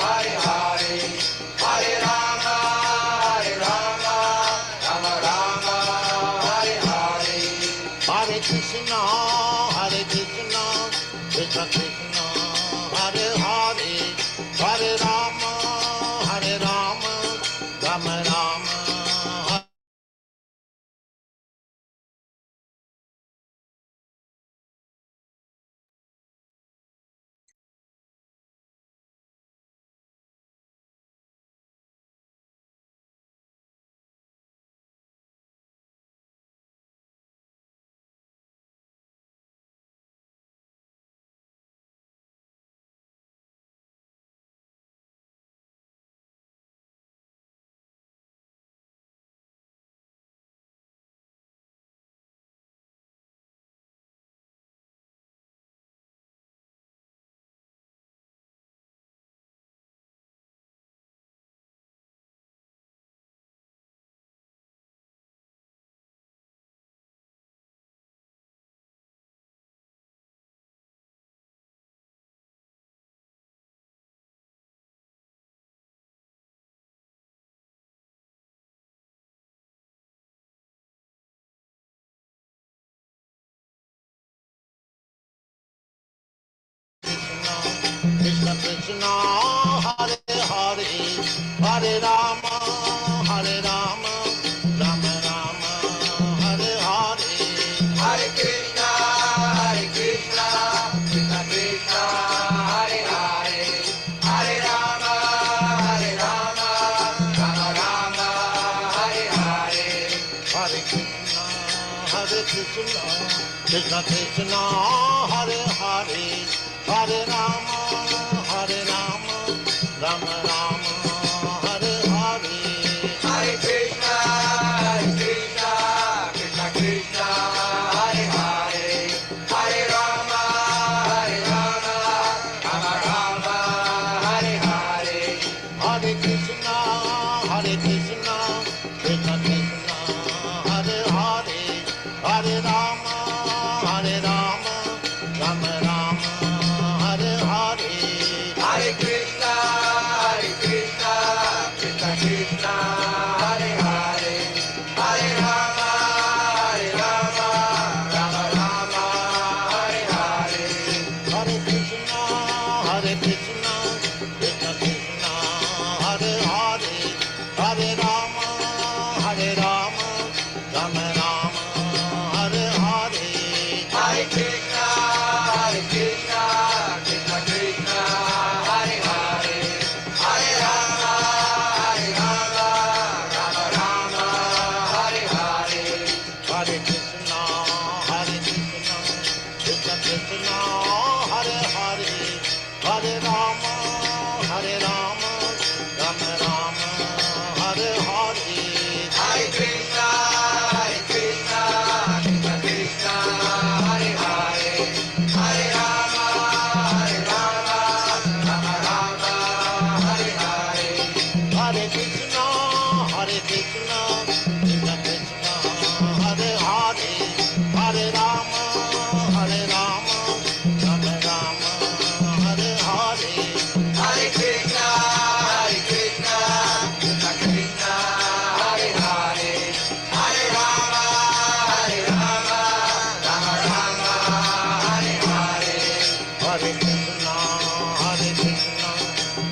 Hare Hare, Hare Rama, Rama Rama, Hare Hare. Hare Krishna, Krishna Krishna, Hare Hare, Hare Rama, Rama Rama. Krishna Krishna, Hare Hare, Hare Rama, Rama Rama, Hare Hare. Hare Krishna, Krishna Krishna, Hare Hare, Hare Rama, Rama Rama, Hare Hare. Hare Krishna, Krishna Krishna, Hare Hare, Hare Rama, Rama Rama, Hare Hare. Hare Krishna, Krishna Krishna, Hare Hare, Hare Rama, Rama Rama, Hare Hare. Hare Krishna, Krishna Krishna, Hare Hare, Hare Rama, Rama Rama, Hare Hare. Hare Krishna, Krishna Krishna, Hare Hare, Hare Rama, Rama Rama, Hare Hare. Hare Krishna, Krishna Krishna, Hare Hare, Hare Rama, Rama Rama, Hare Hare. Hare Krishna, Krishna Krishna, Hare Hare, Hare Rama, Rama Rama, Hare Hare. Hare Krishna, Krishna Krishna, Hare Hare, Hare Rama, Rama Rama, Hare Hare. Hare Krishna, Krishna Krishna, Hare Hare, Hare Rama, Rama Rama, Hare Hare. Hare Krishna, Krishna Krishna, Hare Hare, Hare Rama, Rama Rama, Hare Hare. Hare Krishna, Krishna Krishna, Hare Hare, Hare Rama, Rama Rama, Hare Hare. Hare Krishna,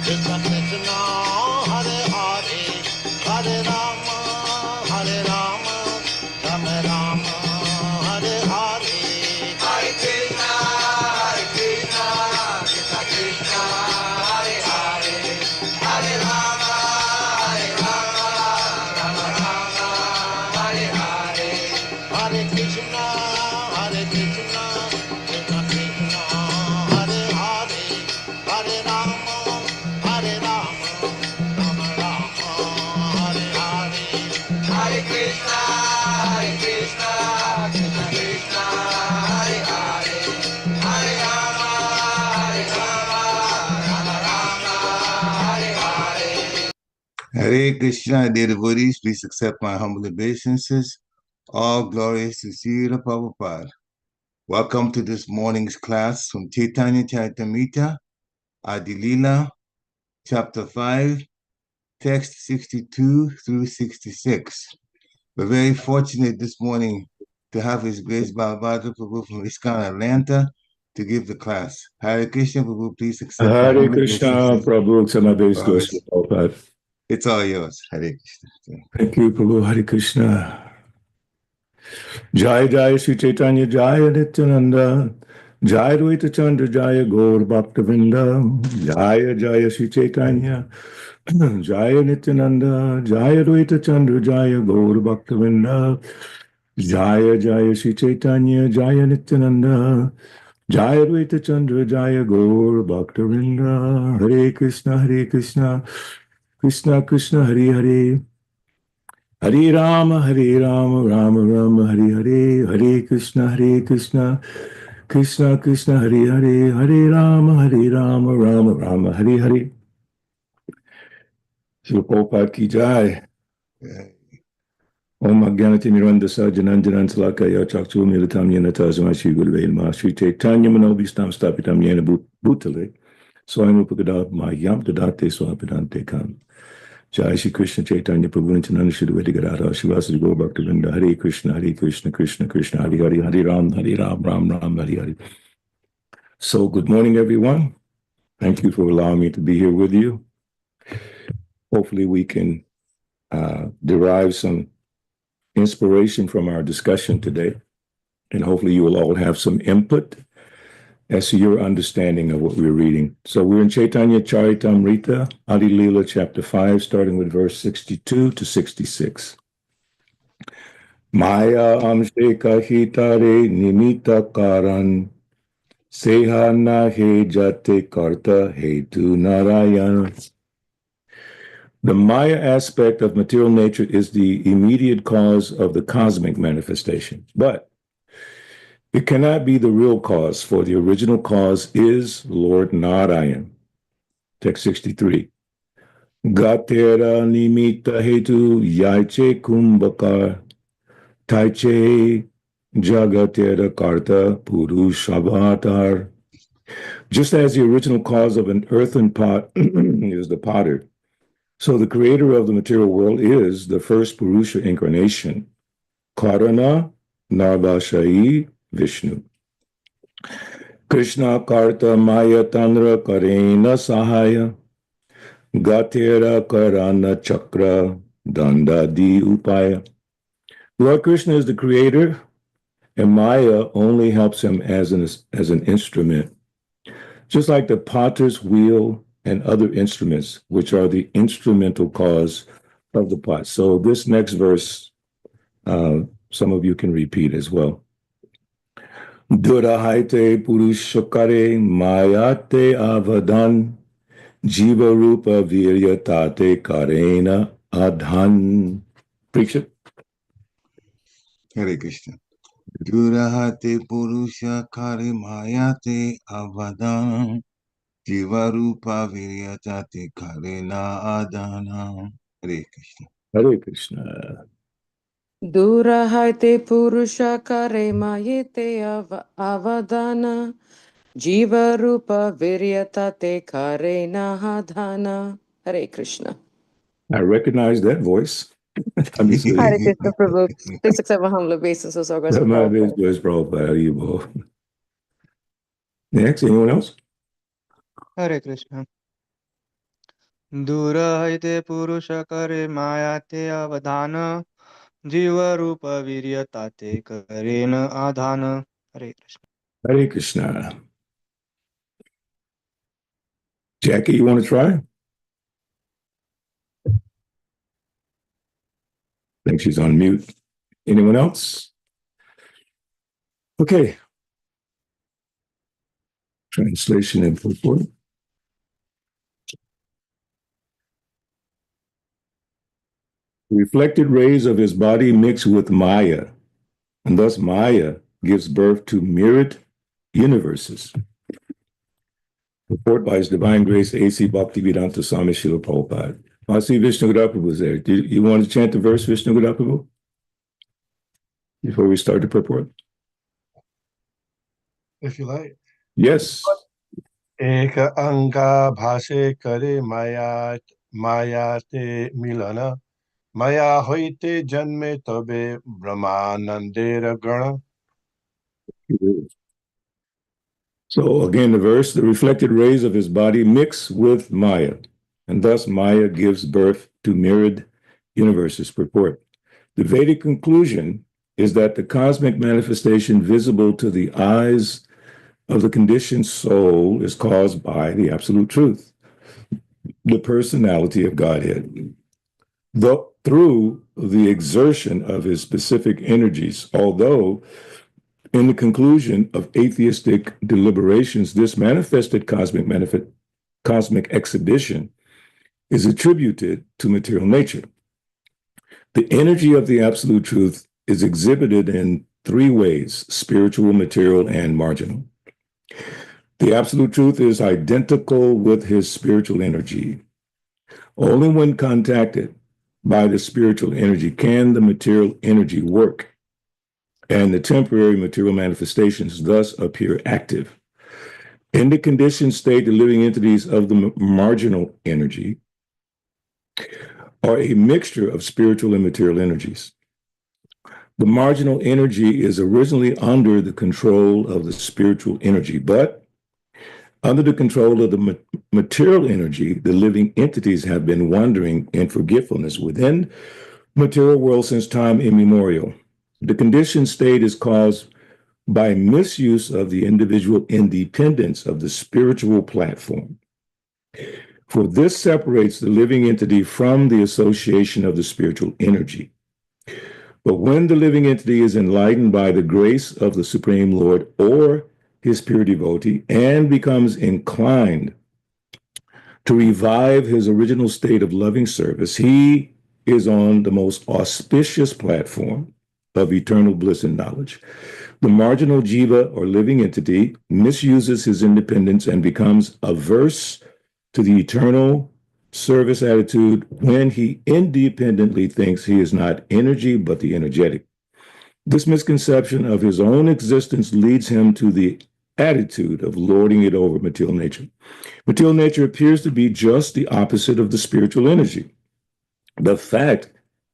Krishna Krishna, Hare Hare, Hare Rama, Rama Rama, Hare Hare. Hare Krishna, Krishna Krishna, Hare Hare, Hare Rama, Rama Rama, Hare Hare. Hare Krishna, Krishna Krishna, Hare Hare, Hare Rama, Rama Rama, Hare Hare. Hare Krishna, Krishna Krishna, Hare Hare, Hare Rama, Rama Rama, Hare Hare. Hare Krishna, dear devotees, please accept my humble obeisances. All glories to Srila Prabhupada. Welcome to this morning's class from Chaitanya Charitamrita, Adi Lila, chapter 5, text 62 through 66. We're very fortunate this morning to have His Grace Balabhadra Prabhu from ISKCON Atlanta to give the class. Hare Krishna Prabhu, please accept my Hare humble Krishna, obeisances. Prabhu, Samabes Well, Goswami Prabhupada. it's all yours. Hare Krishna. Thank you, Prabhu. Hare Krishna. Jai Jai Sri Chaitanya Jaya Nityananda. Jai Dvaita Chandra Jaya Gaur Bhaktavinda. Jaya Jaya Sri Chaitanya. Jaya Nityananda. Jaya Dvaita Chandra Jaya Gaur Bhaktavinda. Jaya Jaya Sri Chaitanya Jaya Nityananda. Jaya Dvaita Chandra Jaya Gaur Bhaktavinda. Hare Krishna, Hare Krishna. Krishna Krishna Hare Hare. Hare Rama, Rama Rama, Hare Hare, Hare Krishna, Krishna Krishna, Hare Hare, Hare Rama, Rama Rama, Hare Hare. Srila Prabhupada ki jai. Om Agyanati Mirandasa Jananjanan Salakaya Chakchu Militam Yena Tazma Shri Gurve Namaha Shri Chaitanya Manobhistam Stapitam Yena Bhutale Swayam Upagada Mayam Dadate Swapidante Kam. Jai Shri Krishna Chaitanya Prabhu Nityananda Shri Advaita Gadadhara Shivasadi Gaur Bhaktavinda. Hare Krishna Krishna Krishna Hare Hare, Hare Ram Ram Hare Hare. So good morning, everyone. Thank you for allowing me to be here with you. Hopefully we can derive some inspiration from our discussion today, and hopefully you will all have some input as to your understanding of what we're reading. So we're in Chaitanya Charitamrita, Adi Lila, chapter 5, starting with verse 62 to 66. Maya amshe kahitare nimita karan seha na he jate karta he tu narayana. The Maya aspect of material nature is the immediate cause of the cosmic manifestation, but it cannot be the real cause, for the original cause is Lord Narayan. Text 63. Gatera nimita hetu yaiche kumbhakar taiche jagatera karta purushabhatar. Just as the original cause of an earthen pot is the potter, so the creator of the material world is the first Purusha incarnation, Karana Narvashai Vishnu. Krishna Karta Maya Tanra Karena Sahaya Gatera Karana Chakra Dandadi Upaya. Lord Krishna is the creator, and Maya only helps him as an instrument. Just like the potter's wheel and other instruments, which are the instrumental cause of the pot. So this next verse, some of you can repeat as well. Durahaite purushakare mayate avadan jiva rupa viryatate karena adhan. Preach it. Hare Krishna. Durahate Purusha Kare Mayate Avadana Jivarupa Viryatate Karena Adana. Hare Krishna. Hare Krishna. Durahate Purusha Kare Mayete Avadana Jiva Rupa Viryatate Karena Hadhana. Hare Krishna. I recognize that voice. Hare Krishna Prabhu. Please accept my humble obeisances, O Grace My Prabhupada. voice, Prabhupada. Next, anyone else? Hare Krishna. Durahite purusha kare mayate avadana jiva rupa viryatate karena adhana. Hare Krishna. Hare Krishna. Jackie, you want to try? I think she's on mute. Anyone else? Okay. Translation and purport. Reflected rays of his body mix with Maya, and thus Maya gives birth to mirrored universes. Report by His Divine Grace A.C. Bhaktivedanta Swami Srila Prabhupada. I see Vishnu Prabhu was there. Do you want to chant the verse, Vishnu Prabhu, before we start the purport? If you like. Yes. एक अंगा भाषे करे मायाते मिलन Maya hoite janme tabe brahmanandera gana. So again, the verse, the reflected rays of his body mix with Maya, and thus Maya gives birth to myriad universes. Purport. The Vedic conclusion is that the cosmic manifestation visible to the eyes of the conditioned soul is caused by the absolute truth, the personality of Godhead. Through the exertion of his specific energies, although in the conclusion of atheistic deliberations, this manifested cosmic exhibition is attributed to material nature. The energy of the absolute truth is exhibited in three ways: spiritual, material, and marginal. The absolute truth is identical with his spiritual energy. Only when contacted by the spiritual energy can the material energy work, and the temporary material manifestations thus appear active. In the conditioned state, the living entities of the marginal energy are a mixture of spiritual and material energies. The marginal energy is originally under the control of the spiritual energy, but under the control of the material energy, the living entities have been wandering in forgetfulness within material world since time immemorial. The conditioned state is caused by misuse of the individual independence of the spiritual platform. For this separates the living entity from the association of the spiritual energy. But when the living entity is enlightened by the grace of the Supreme Lord or his pure devotee and becomes inclined to revive his original state of loving service, he is on the most auspicious platform of eternal bliss and knowledge. The marginal jiva or living entity misuses his independence and becomes averse to the eternal service attitude when he independently thinks he is not energy but the energetic. This misconception of his own existence leads him to the attitude of lording it over material nature. Material nature appears to be just the opposite of the spiritual energy. The fact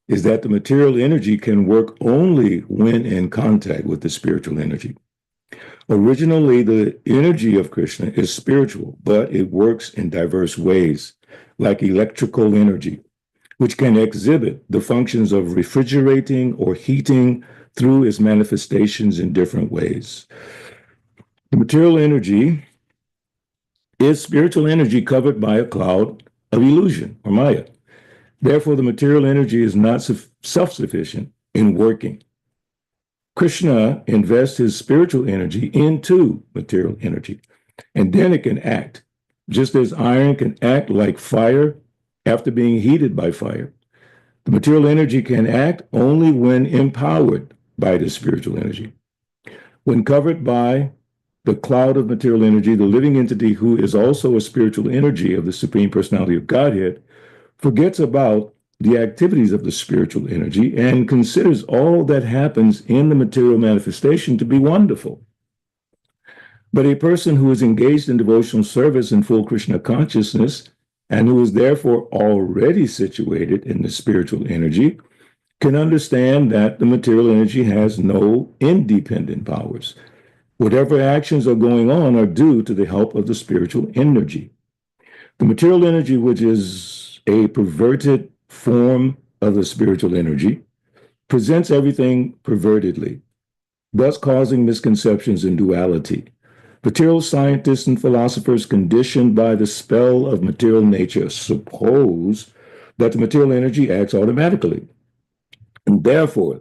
is that the material energy can work only when in contact with the spiritual energy. Originally, the energy of Krishna is spiritual, but it works in diverse ways, like electrical energy, which can exhibit the functions of refrigerating or heating through its manifestations in different ways. The material energy is spiritual energy covered by a cloud of illusion or Maya. Therefore, the material energy is not self-sufficient in working. Krishna invests his spiritual energy into material energy, and then it can act, just as iron can act like fire after being heated by fire. The material energy can act only when empowered by the spiritual energy. When covered by the cloud of material energy, the living entity, who is also a spiritual energy of the Supreme Personality of Godhead, forgets about the activities of the spiritual energy and considers all that happens in the material manifestation to be wonderful. But a person who is engaged in devotional service in full Krishna consciousness and who is therefore already situated in the spiritual energy can understand that the material energy has no independent powers. Whatever actions are going on are due to the help of the spiritual energy. The material energy, which is a perverted form of the spiritual energy, presents everything pervertedly, thus causing misconceptions and duality. Material scientists and philosophers conditioned by the spell of material nature suppose that the material energy acts automatically, and therefore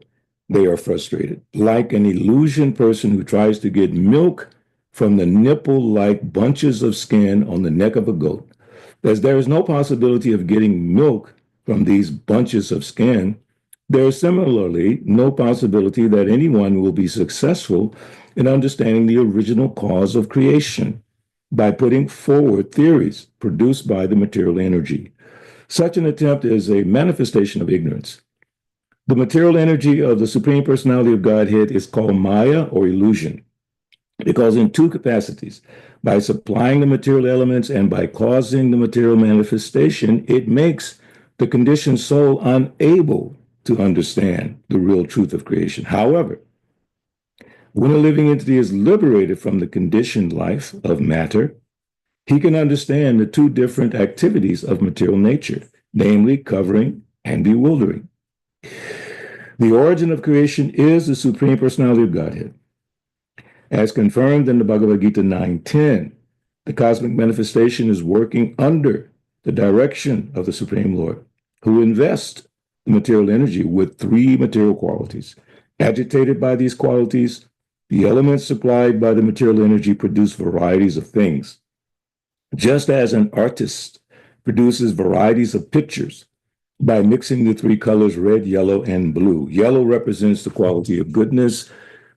they are frustrated, like an illusion person who tries to get milk from the nipple-like bunches of skin on the neck of a goat. As there is no possibility of getting milk from these bunches of skin, there is similarly no possibility that anyone will be successful in understanding the original cause of creation by putting forward theories produced by the material energy. Such an attempt is a manifestation of ignorance. The material energy of the Supreme Personality of Godhead is called Maya or illusion. Because in two capacities, by supplying the material elements and by causing the material manifestation, it makes the conditioned soul unable to understand the real truth of creation. However, when a living entity is liberated from the conditioned life of matter, he can understand the two different activities of material nature, namely covering and bewildering. The origin of creation is the Supreme Personality of Godhead. As confirmed in the Bhagavad Gita 9:10, the cosmic manifestation is working under the direction of the Supreme Lord, who invests the material energy with three material qualities. Agitated by these qualities, the elements supplied by the material energy produce varieties of things. Just as an artist produces varieties of pictures by mixing the three colors red, yellow, and blue. Yellow represents the quality of goodness,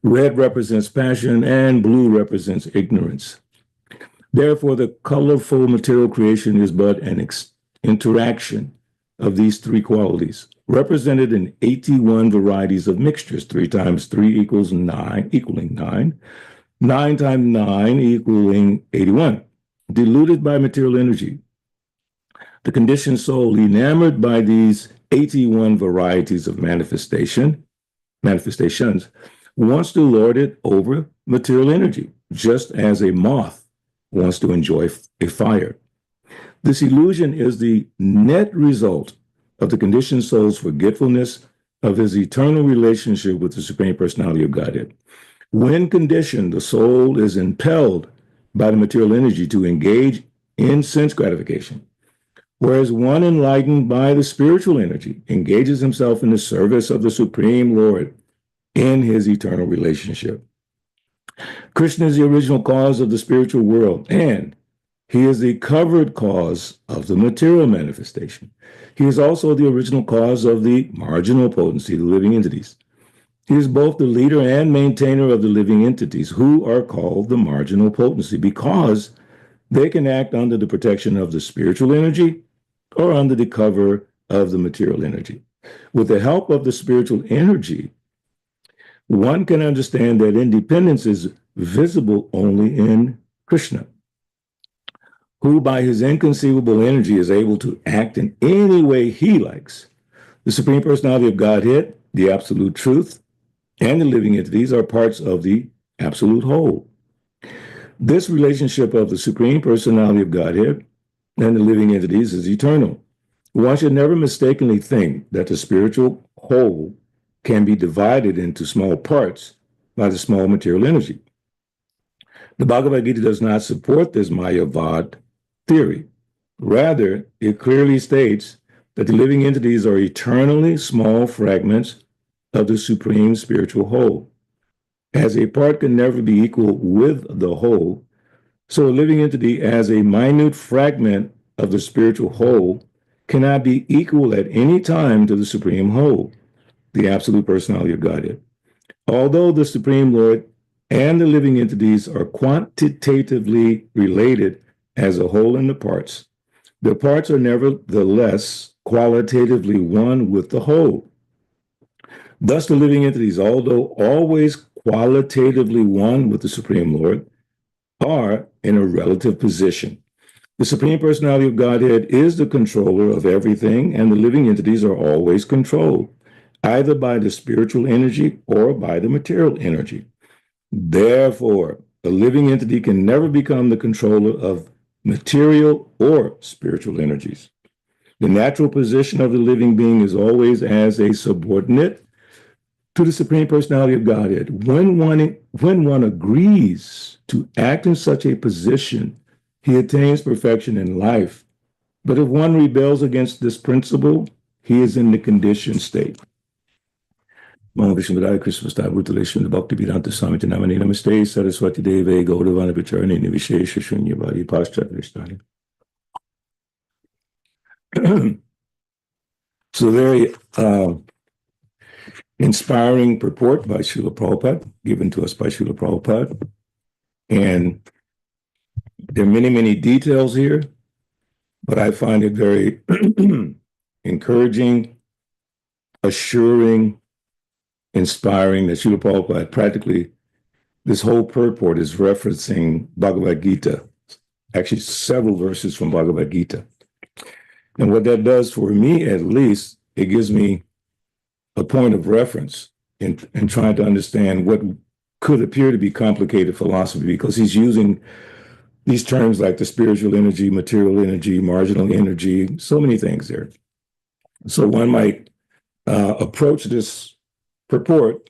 red represents passion, and blue represents ignorance. Therefore, the colorful material creation is but an interaction of these three qualities, represented in 81 varieties of mixtures. 3 times 3 equals 9, equaling 9. 9 times 9 equaling 81. Diluted by material energy, the conditioned soul, enamored by these 81 varieties of manifestations, wants to lord it over material energy, just as a moth wants to enjoy a fire. This illusion is the net result of the conditioned soul's forgetfulness of his eternal relationship with the Supreme Personality of Godhead. When conditioned, the soul is impelled by the material energy to engage in sense gratification, whereas one enlightened by the spiritual energy engages himself in the service of the Supreme Lord in his eternal relationship. Krishna is the original cause of the spiritual world, and he is the covered cause of the material manifestation. He is also the original cause of the marginal potency, the living entities. He is both the leader and maintainer of the living entities, who are called the marginal potency because they can act under the protection of the spiritual energy or under the cover of the material energy. With the help of the spiritual energy, one can understand that independence is visible only in Krishna, who by his inconceivable energy is able to act in any way he likes. The Supreme Personality of Godhead, the Absolute Truth, and the living entities are parts of the Absolute Whole. This relationship of the Supreme Personality of Godhead and the living entities is eternal. One should never mistakenly think that the spiritual whole can be divided into small parts by the small material energy. The Bhagavad Gita does not support this Mayavad theory. Rather, it clearly states that the living entities are eternally small fragments of the supreme spiritual whole. As a part can never be equal with the whole, so a living entity as a minute fragment of the spiritual whole cannot be equal at any time to the supreme whole, the Absolute Personality of Godhead. Although the Supreme Lord and the living entities are quantitatively related as a whole in the parts are nevertheless qualitatively one with the whole. Thus, the living entities, although always qualitatively one with the Supreme Lord, are in a relative position. The Supreme Personality of Godhead is the controller of everything, and the living entities are always controlled, either by the spiritual energy or by the material energy. Therefore, a living entity can never become the controller of material or spiritual energies. The natural position of the living being is always as a subordinate to the Supreme Personality of Godhead. When one agrees to act in such a position, he attains perfection in life. But if one rebels against this principle, he is in the conditioned state. Mahavishnupadaya Krishna Bhutale Bhakti Vedanta Swami Namani Namaste Saraswati Deve Gauravana Vicharani Nivishesha Shunyavadi Paschat So very inspiring purport by Srila Prabhupada, given to us by Srila Prabhupada. And there are many, many details here, but I find it very encouraging, assuring, inspiring that Srila Prabhupada practically this whole purport is referencing Bhagavad Gita, actually several verses from Bhagavad Gita. And what that does for me, at least, it gives me a point of reference in trying to understand what could appear to be complicated philosophy, because he's using these terms like the spiritual energy, material energy, marginal energy, so many things there. So one might approach this purport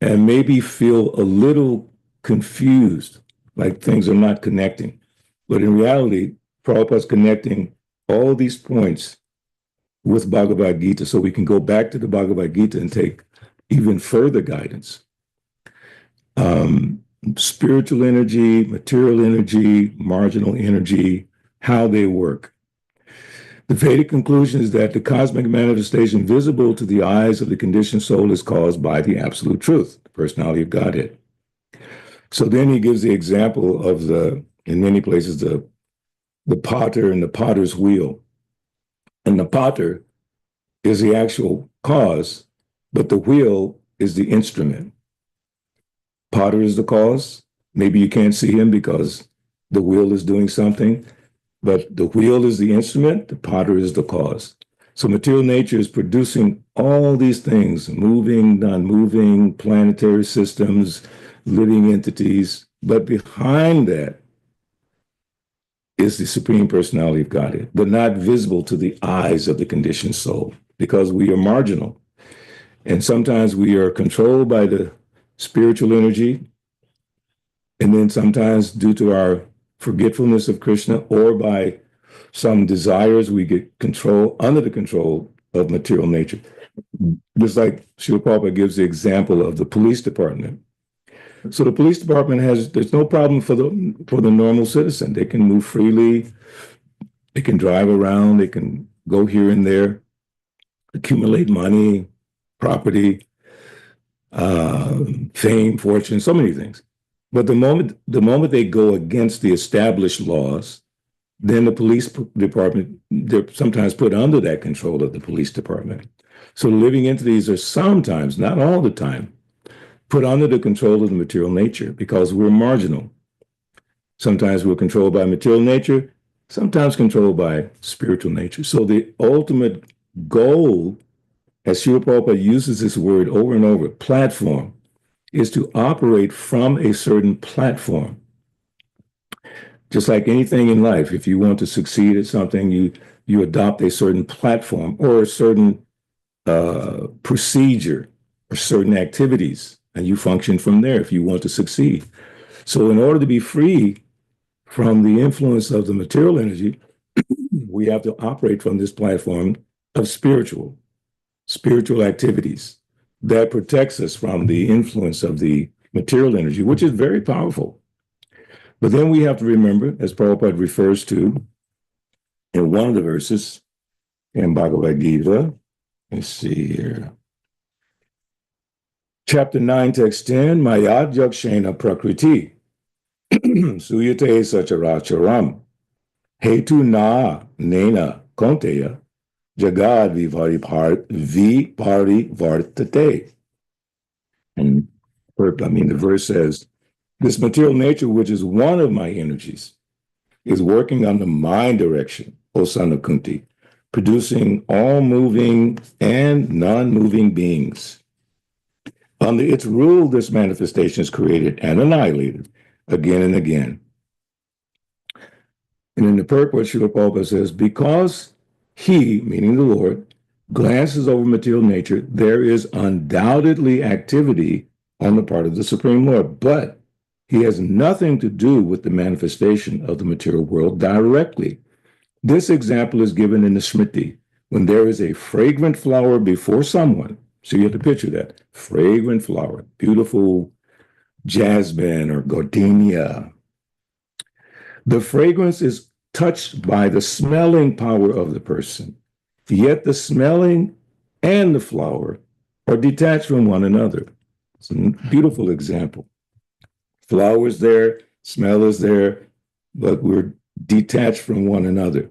and maybe feel a little confused, like things are not connecting. But in reality, Prabhupada's connecting all these points with Bhagavad Gita, so we can go back to the Bhagavad Gita and take even further guidance. Spiritual energy, material energy, marginal energy, how they work. The Vedic conclusion is that the cosmic manifestation visible to the eyes of the conditioned soul is caused by the absolute truth, the personality of Godhead. So then he gives the example of in many places, the potter and the potter's wheel. And the potter is the actual cause, but the wheel is the instrument. Potter is the cause. Maybe you can't see him because the wheel is doing something, but the wheel is the instrument, the potter is the cause. So material nature is producing all these things, moving, non-moving, planetary systems, living entities, but behind that is the Supreme Personality of Godhead, but not visible to the eyes of the conditioned soul, because we are marginal. And sometimes we are controlled by the spiritual energy, and then sometimes due to our forgetfulness of Krishna or by some desires, we get under the control of material nature. Just like Srila Prabhupada gives the example of the police department. So the police department there's no problem for the normal citizen. They can move freely, they can drive around, they can go here and there, accumulate money, property, fame, fortune, so many things. But the moment they go against the established laws, then the police department, they're sometimes put under that control of the police department. So living entities are sometimes, not all the time, put under the control of the material nature because we're marginal. Sometimes we're controlled by material nature, sometimes controlled by spiritual nature. So the ultimate goal, as Srila Prabhupada uses this word over and over, platform, is to operate from a certain platform. Just like anything in life, if you want to succeed at something, you adopt a certain platform or a certain procedure or certain activities, and you function from there if you want to succeed. So in order to be free from the influence of the material energy, we have to operate from this platform of spiritual activities that protects us from the influence of the material energy, which is very powerful. But then we have to remember, as Prabhupada refers to in one of the verses in Bhagavad Gita, let's see here, chapter 9, text 10, Mayad Yakshena Prakriti, Suyate Sacharacharam, Hetu Na Nena Konteya, Jagad Vipari Vartate. And the verse says, this material nature, which is one of my energies, is working under my direction, O son of Kunti, producing all moving and non-moving beings. Under its rule, this manifestation is created and annihilated again and again. And in the purport, Srila Prabhupada says, because he, meaning the Lord, glances over material nature, there is undoubtedly activity on the part of the Supreme Lord, but he has nothing to do with the manifestation of the material world directly. This example is given in the Smriti, when there is a fragrant flower before someone. So you have to picture that, fragrant flower, beautiful jasmine or gardenia. The fragrance is touched by the smelling power of the person, yet the smelling and the flower are detached from one another. It's a beautiful example. Flower is there, smell is there, but we're detached from one another.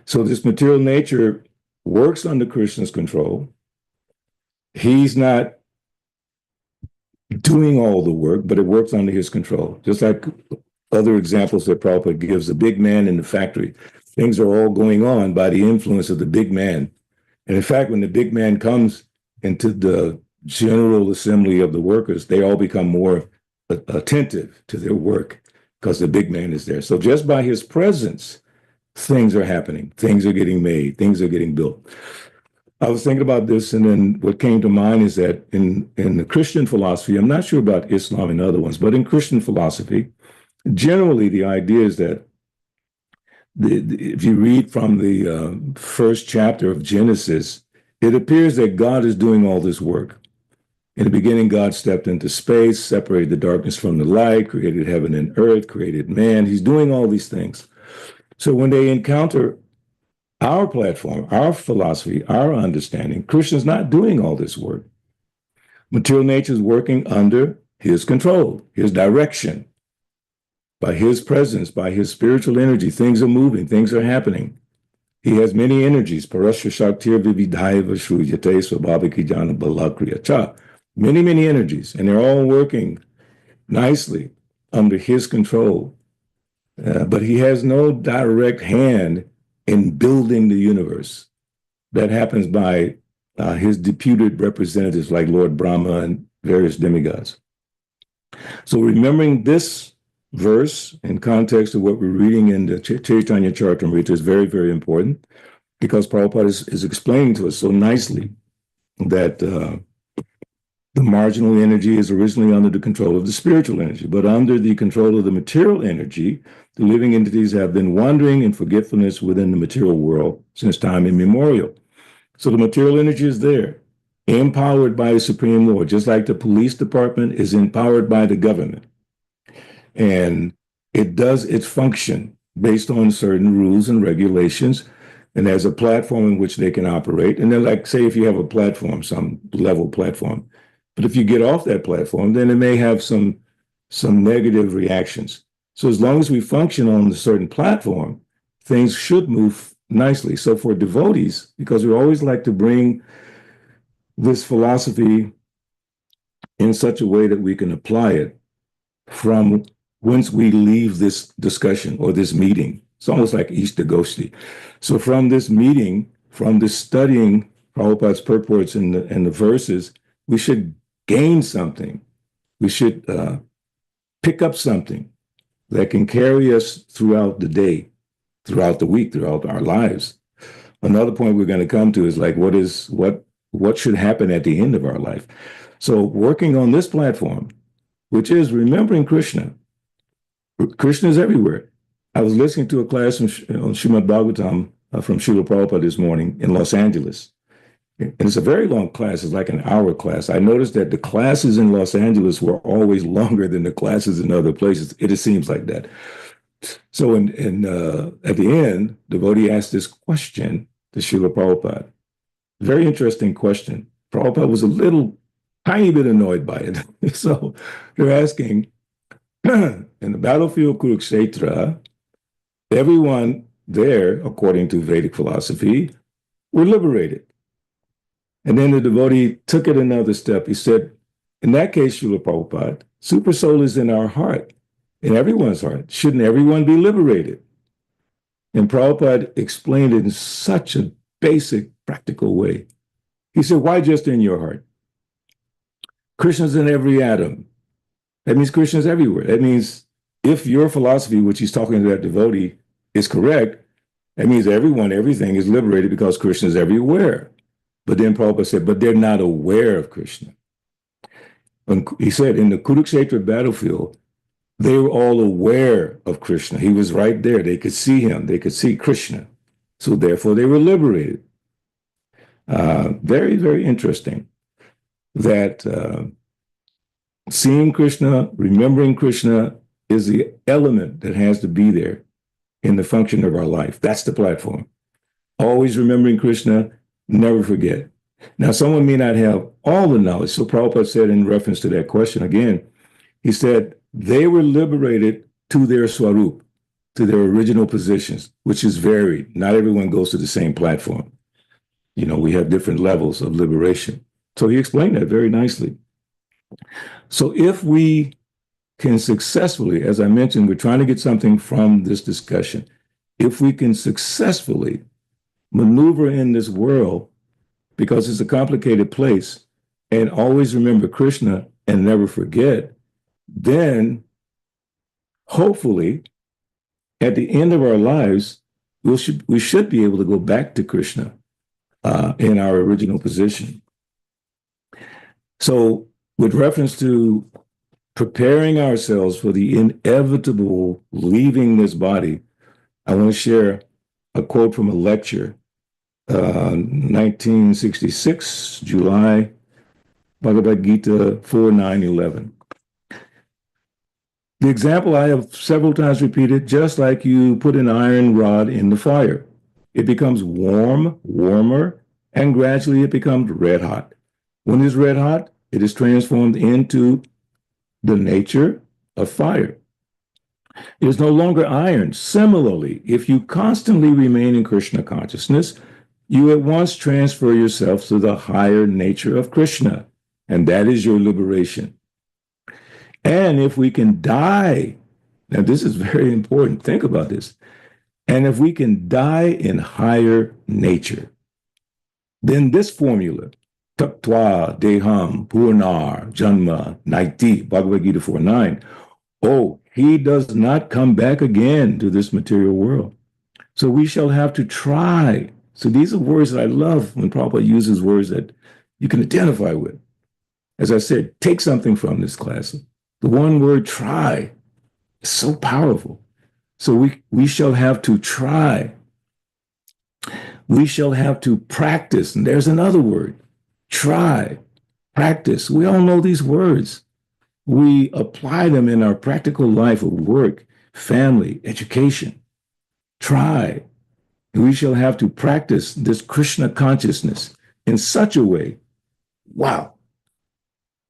So this material nature works under Krishna's control. He's not doing all the work, but it works under his control. Just like other examples that Prabhupada gives, the big man in the factory. Things are all going on by the influence of the big man. And in fact, when the big man comes into the general assembly of the workers, they all become more attentive to their work because the big man is there. So just by his presence, things are happening. Things are getting made. Things are getting built. I was thinking about this, and then what came to mind is that in the Christian philosophy, I'm not sure about Islam and other ones, but in Christian philosophy, generally the idea is that if you read from the first chapter of Genesis, it appears that God is doing all this work. In the beginning, God stepped into space, separated the darkness from the light, created heaven and earth, created man. He's doing all these things. So when they encounter our platform, our philosophy, our understanding, Krishna's not doing all this work. Material nature is working under his control, his direction. By his presence, by his spiritual energy, things are moving, things are happening. He has many energies. Parasya Shaktir Vividhaiva Shruyate Swabhaviki Balakriya Cha. Many, many energies, and they're all working nicely under his control. But he has no direct hand in building the universe. That happens by his deputed representatives like Lord Brahma and various demigods. So remembering this verse in context of what we're reading in the Chaitanya Charitamrita is very, very important, because Prabhupada is explaining to us so nicely that the marginal energy is originally under the control of the spiritual energy, but under the control of the material energy, the living entities have been wandering in forgetfulness within the material world since time immemorial. So the material energy is there, empowered by the Supreme Lord, just like the police department is empowered by the government. And it does its function based on certain rules and regulations, and there's a platform in which they can operate. And then, like, say if you have a platform, some level platform, but if you get off that platform, then it may have some negative reactions. So as long as we function on a certain platform, things should move nicely. So for devotees, because we always like to bring this philosophy in such a way that we can apply it from once we leave this discussion or this meeting. It's almost like Easter Goshti. So from this meeting, from this studying Prabhupada's purports and the verses, we should gain something. We should pick up something that can carry us throughout the day, throughout the week, throughout our lives. Another point we're going to come to is like, what should happen at the end of our life? So working on this platform, which is remembering Krishna. Krishna is everywhere. I was listening to a class on Srimad Bhagavatam from Srila Prabhupada this morning in Los Angeles. And it's a very long class. It's like an hour class. I noticed that the classes in Los Angeles were always longer than the classes in other places. It just seems like that. So at the end, the devotee asked this question to Srila Prabhupada. Very interesting question. Prabhupada was a tiny bit annoyed by it. So they're asking, in the battlefield Kurukshetra, everyone there, according to Vedic philosophy, were liberated. And then the devotee took it another step. He said, in that case, Srila Prabhupada, super soul is in our heart, in everyone's heart. Shouldn't everyone be liberated? And Prabhupada explained it in such a basic, practical way. He said, why just in your heart? Krishna's in every atom. That means Krishna's everywhere. That means if your philosophy, which he's talking to that devotee, is correct, that means everything is liberated because Krishna is everywhere. But then Prabhupada said, but they're not aware of Krishna. And he said in the Kurukshetra battlefield, they were all aware of Krishna. He was right there. They could see him. They could see Krishna. So therefore they were liberated. Very, very interesting that seeing Krishna, remembering Krishna is the element that has to be there in the function of our life. That's the platform. Always remembering Krishna, never forget. Now, someone may not have all the knowledge. So Prabhupada said in reference to that question again, he said, they were liberated to their swarup, to their original positions, which is varied. Not everyone goes to the same platform. You know, we have different levels of liberation. So he explained that very nicely. So if we can successfully, as I mentioned, we're trying to get something from this discussion. If we can successfully maneuver in this world, because it's a complicated place, and always remember Krishna and never forget, then hopefully at the end of our lives, we should be able to go back to Krishna in our original position. So with reference to preparing ourselves for the inevitable leaving this body, I want to share a quote from a lecture, 1966, July, Bhagavad Gita 4:9-11. The example I have several times repeated, just like you put an iron rod in the fire. It becomes warm, warmer, and gradually it becomes red hot. When it's red hot, it is transformed into the nature of fire. It is no longer iron. Similarly, if you constantly remain in Krishna consciousness, you at once transfer yourself to the higher nature of Krishna, and that is your liberation. And if we can die, now this is very important, think about this, and if we can die in higher nature, then this formula, Tattva Deham Purnar Janma Naiti, Bhagavad Gita 4:9, oh, he does not come back again to this material world. So we shall have to try. So these are words that I love when Prabhupada uses words that you can identify with. As I said, take something from this class. The one word try is so powerful. So we shall have to try. We shall have to practice. And there's another word, try, practice. We all know these words. We apply them in our practical life of work, family, education. Try. We shall have to practice this Krishna consciousness in such a way. Wow.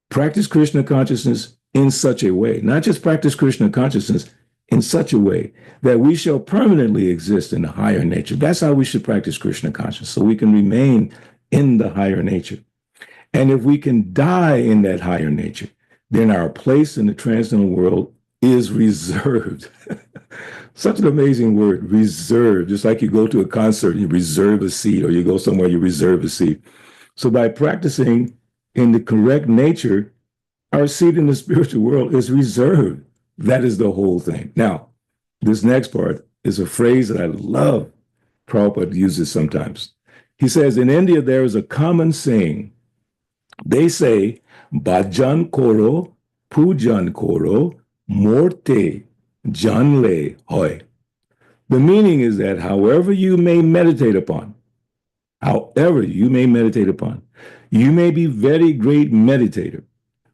Practice Krishna consciousness in such a way, not just practice Krishna consciousness in such a way that we shall permanently exist in the higher nature. That's how we should practice Krishna consciousness, so we can remain in the higher nature. And if we can die in that higher nature, then our place in the transcendental world is reserved. Such an amazing word, reserved. Just like you go to a concert, you reserve a seat, or you go somewhere, you reserve a seat. So by practicing in the correct nature, our seat in the spiritual world is reserved. That is the whole thing. Now, this next part is a phrase that I love. Prabhupada uses sometimes. He says, in India, there is a common saying. They say, Bhajan koro, pujan koro, morte janle hoy. The meaning is that however you may meditate upon, you may be very great meditator,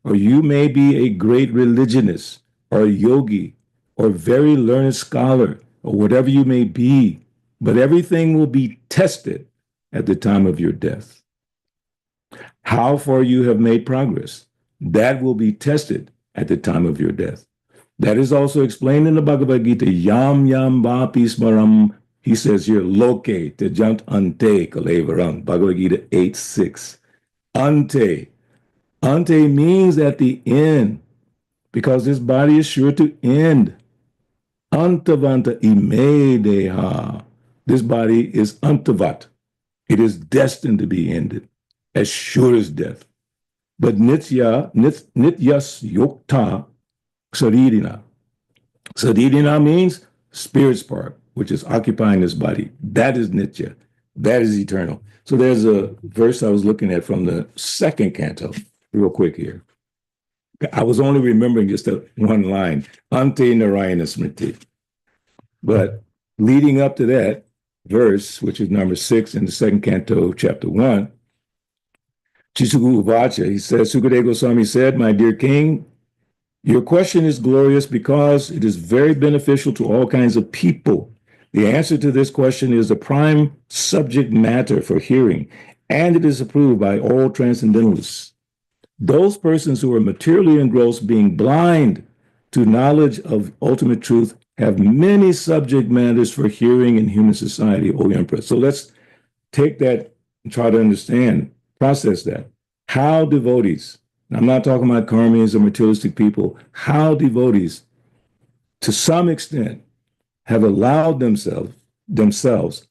or you may be a great religionist, or a yogi, or very learned scholar, or whatever you may be, but everything will be tested at the time of your death. How far you have made progress, that will be tested at the time of your death. That is also explained in the Bhagavad Gita, yam yam vapi smaram. He says here, loke tejant ante kalevaram, Bhagavad Gita 8:6. Ante. Ante means at the end, because this body is sure to end. Antavanta ime deha. This body is antavat. It is destined to be ended, as sure as death. But nityas yokta saririna. Saririna means spirit spark, which is occupying this body. That is nitya. That is eternal. So there's a verse I was looking at from the second canto, real quick here. I was only remembering just one line, Ante Narayana Smriti. But leading up to that verse, which is number 6 in the second canto, chapter 1, Chisugu Uvacha, he says, Sukadeva Goswami said, my dear king, your question is glorious because it is very beneficial to all kinds of people. The answer to this question is the prime subject matter for hearing, and it is approved by all transcendentalists. Those persons who are materially engrossed, being blind to knowledge of ultimate truth, have many subject matters for hearing in human society, O Emperor. So let's take that and try to understand, process that. How devotees I'm not talking about karmis or materialistic people, how devotees, to some extent, have allowed themselves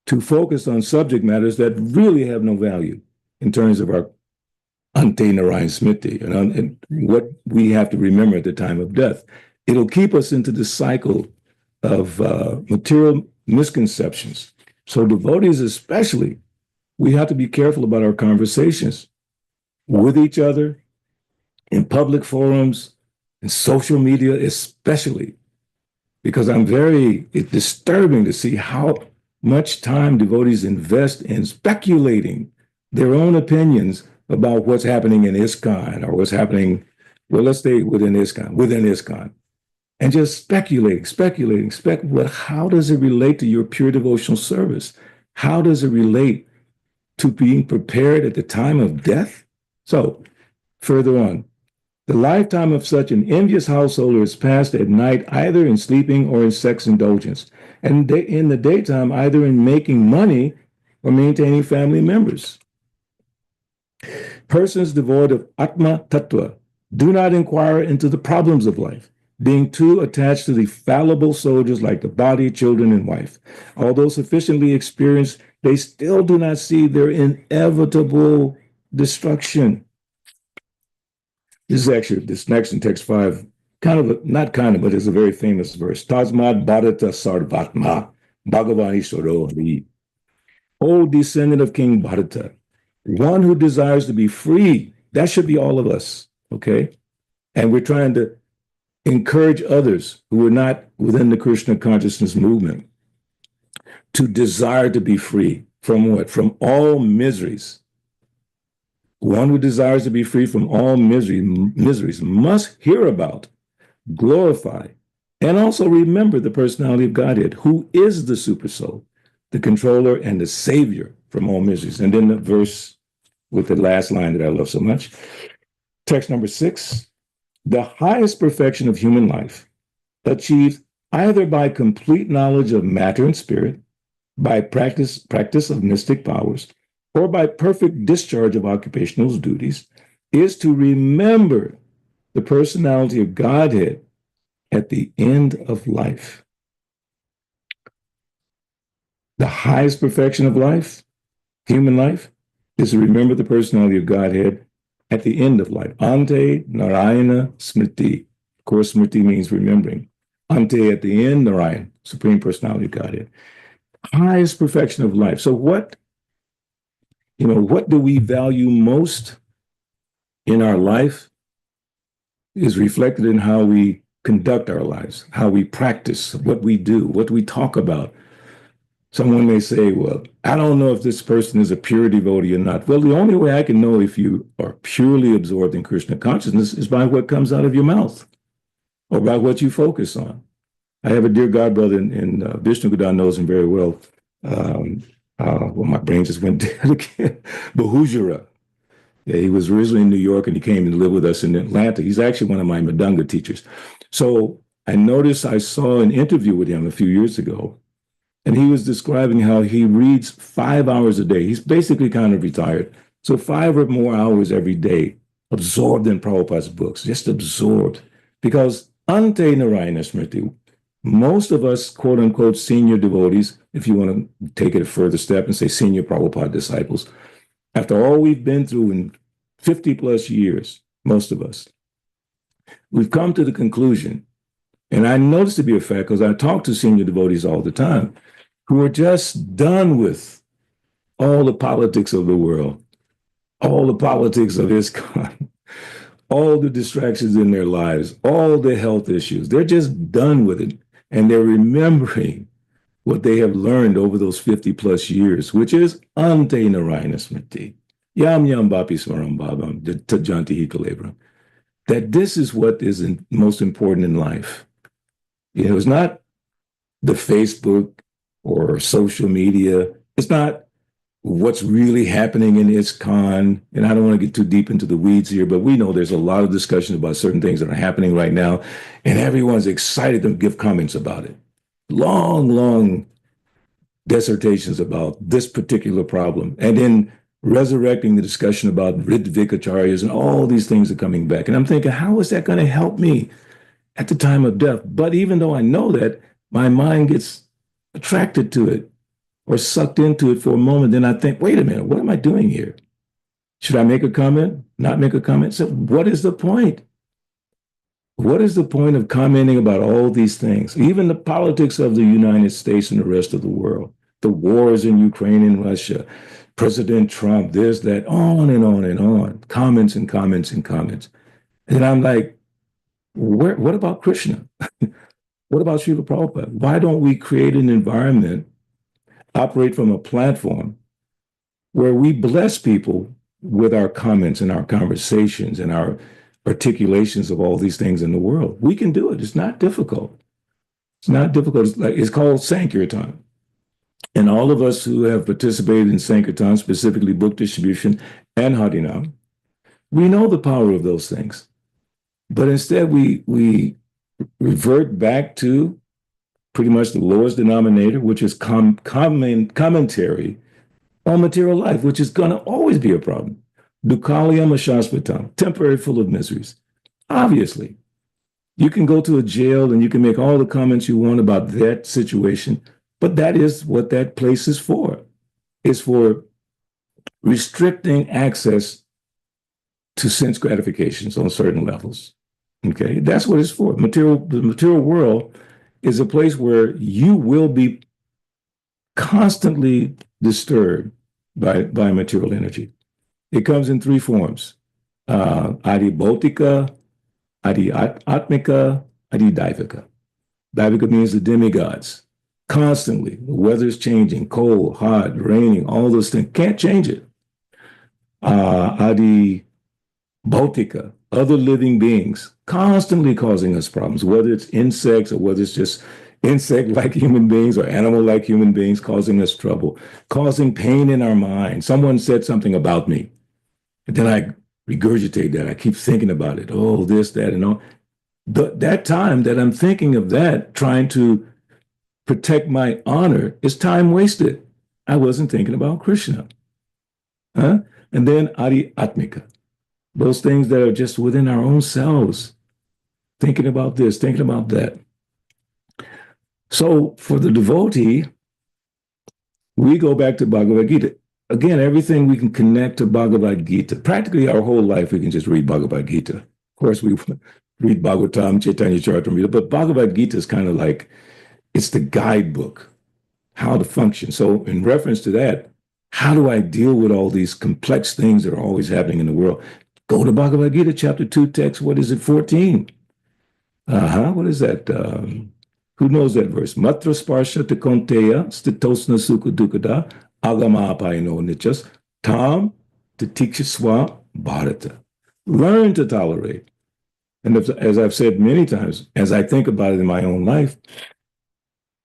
to focus on subject matters that really have no value in terms of our ante narayan smriti and what we have to remember at the time of death. It'll keep us into the cycle of material misconceptions. So devotees especially, we have to be careful about our conversations with each other, in public forums, in social media especially, because it's disturbing to see how much time devotees invest in speculating their own opinions about what's happening in ISKCON or what's happening, well, let's stay within ISKCON, and just speculating. Well, how does it relate to your pure devotional service? How does it relate to being prepared at the time of death? So, further on, the lifetime of such an envious householder is passed at night either in sleeping or in sex indulgence, and in the daytime either in making money or maintaining family members. Persons devoid of Atma Tattva do not inquire into the problems of life, being too attached to the fallible soldiers like the body, children, and wife. Although sufficiently experienced, they still do not see their inevitable destruction. This next in text 5, but it's a very famous verse. Tasmad Bharata Sarvatma Bhagavani Sorori. O descendant of King Bharata, one who desires to be free, that should be all of us, okay? And we're trying to encourage others who are not within the Krishna consciousness movement to desire to be free from what? From all miseries. One who desires to be free from all miseries must hear about, glorify, and also remember the personality of Godhead, who is the supersoul, the controller and the savior from all miseries. And then the verse with the last line that I love so much, text number 6, the highest perfection of human life, achieved either by complete knowledge of matter and spirit, by practice of mystic powers, or by perfect discharge of occupational duties, is to remember the personality of Godhead at the end of life. The highest perfection of life, human life, is to remember the personality of Godhead at the end of life. Ante Narayana Smriti. Of course, Smriti means remembering. Ante, at the end, Narayan, Supreme Personality of Godhead. Highest perfection of life. So what do we value most in our life is reflected in how we conduct our lives, how we practice, what we do, what we talk about. Someone may say, well, I don't know if this person is a pure devotee or not. Well, the only way I can know if you are purely absorbed in Krishna consciousness is by what comes out of your mouth or by what you focus on. I have a dear godbrother in Vishnu Gudan knows him very well. Well, my brain just went dead again. Bahujara. Yeah, he was originally in New York and he came and lived with us in Atlanta. He's actually one of my Madanga teachers. So I saw an interview with him a few years ago, and he was describing how he reads 5 hours a day. He's basically kind of retired. So 5 or more hours every day, absorbed in Prabhupada's books, just absorbed. Because Ante Narayana Smriti, most of us, quote unquote, senior devotees, if you want to take it a further step and say senior Prabhupada disciples, after all we've been through in 50 plus years, most of us, we've come to the conclusion, and I know this to be a fact because I talk to senior devotees all the time, who are just done with all the politics of the world, all the politics of ISKCON, all the distractions in their lives, all the health issues. They're just done with it. And they're remembering what they have learned over those 50 plus years, which is Ante Narayana Smriti, Yam Yam Bapi Smaram Bhabam, Tajanti Hikalebram. That this is what is most important in life. It's not the Facebook or social media. It's not what's really happening in ISKCON. And I don't want to get too deep into the weeds here, but we know there's a lot of discussion about certain things that are happening right now, and everyone's excited to give comments about it. Long dissertations about this particular problem. And then resurrecting the discussion about Bhattacharya and all these things are coming back. And I'm thinking, how is that going to help me at the time of death? But even though I know that, my mind gets attracted to it or sucked into it for a moment. Then I think, wait a minute, what am I doing here? Should I make a comment? Not make a comment? So what is the point? What is the point of commenting about all these things? Even the politics of the United States and the rest of the world, the wars in Ukraine and Russia, President Trump, this, that, on and on and on. Comments and comments and comments. And I'm like, what about Krishna? What about Srila Prabhupada? Why don't we create an environment, operate from a platform where we bless people with our comments and our conversations and our articulations of all these things in the world? We can do it. It's not difficult. It's not difficult. It's called Sankirtan. And all of us who have participated in Sankirtan, specifically book distribution and Harinam, we know the power of those things. But instead, we revert back to pretty much the lowest denominator, which is commentary on material life, which is going to always be a problem. Dukkhalayam ashaspatam, temporary, full of miseries. Obviously, you can go to a jail and you can make all the comments you want about that situation, but that is what that place is for. It's for restricting access to sense gratifications on certain levels. Okay, that's what it's for. The material world is a place where you will be constantly disturbed by material energy. It comes in three forms: Adi Bhautika, Adi Atmika, Adi Daivika. Daivika means the demigods. Constantly, the weather's changing, cold, hot, raining, all those things. Can't change it. Adi Bhautika, other living beings, constantly causing us problems, whether it's insects or whether it's just insect-like human beings or animal-like human beings causing us trouble, causing pain in our mind. Someone said something about me, and then I regurgitate that. I keep thinking about it. Oh, this, that, and all. That time that I'm thinking of that, trying to protect my honor, is time wasted. I wasn't thinking about Krishna. Huh? And then Adi Atmika, those things that are just within our own selves, thinking about this, thinking about that. So for the devotee, we go back to Bhagavad Gita. Again, everything we can connect to Bhagavad Gita. Practically our whole life, we can just read Bhagavad Gita. Of course, we read Bhagavatam, Chaitanya Charitamrita, but Bhagavad Gita is kind of like, it's the guidebook, how to function. So in reference to that, how do I deal with all these complex things that are always happening in the world? Go to Bhagavad Gita, chapter 2, text, what is it, 14? What is that? Who knows that verse? Matra sparsha te konteya stitosna sukha dukada agama apayano nityas tam titikshaswa bharata. Learn to tolerate. And as I've said many times, as I think about it in my own life,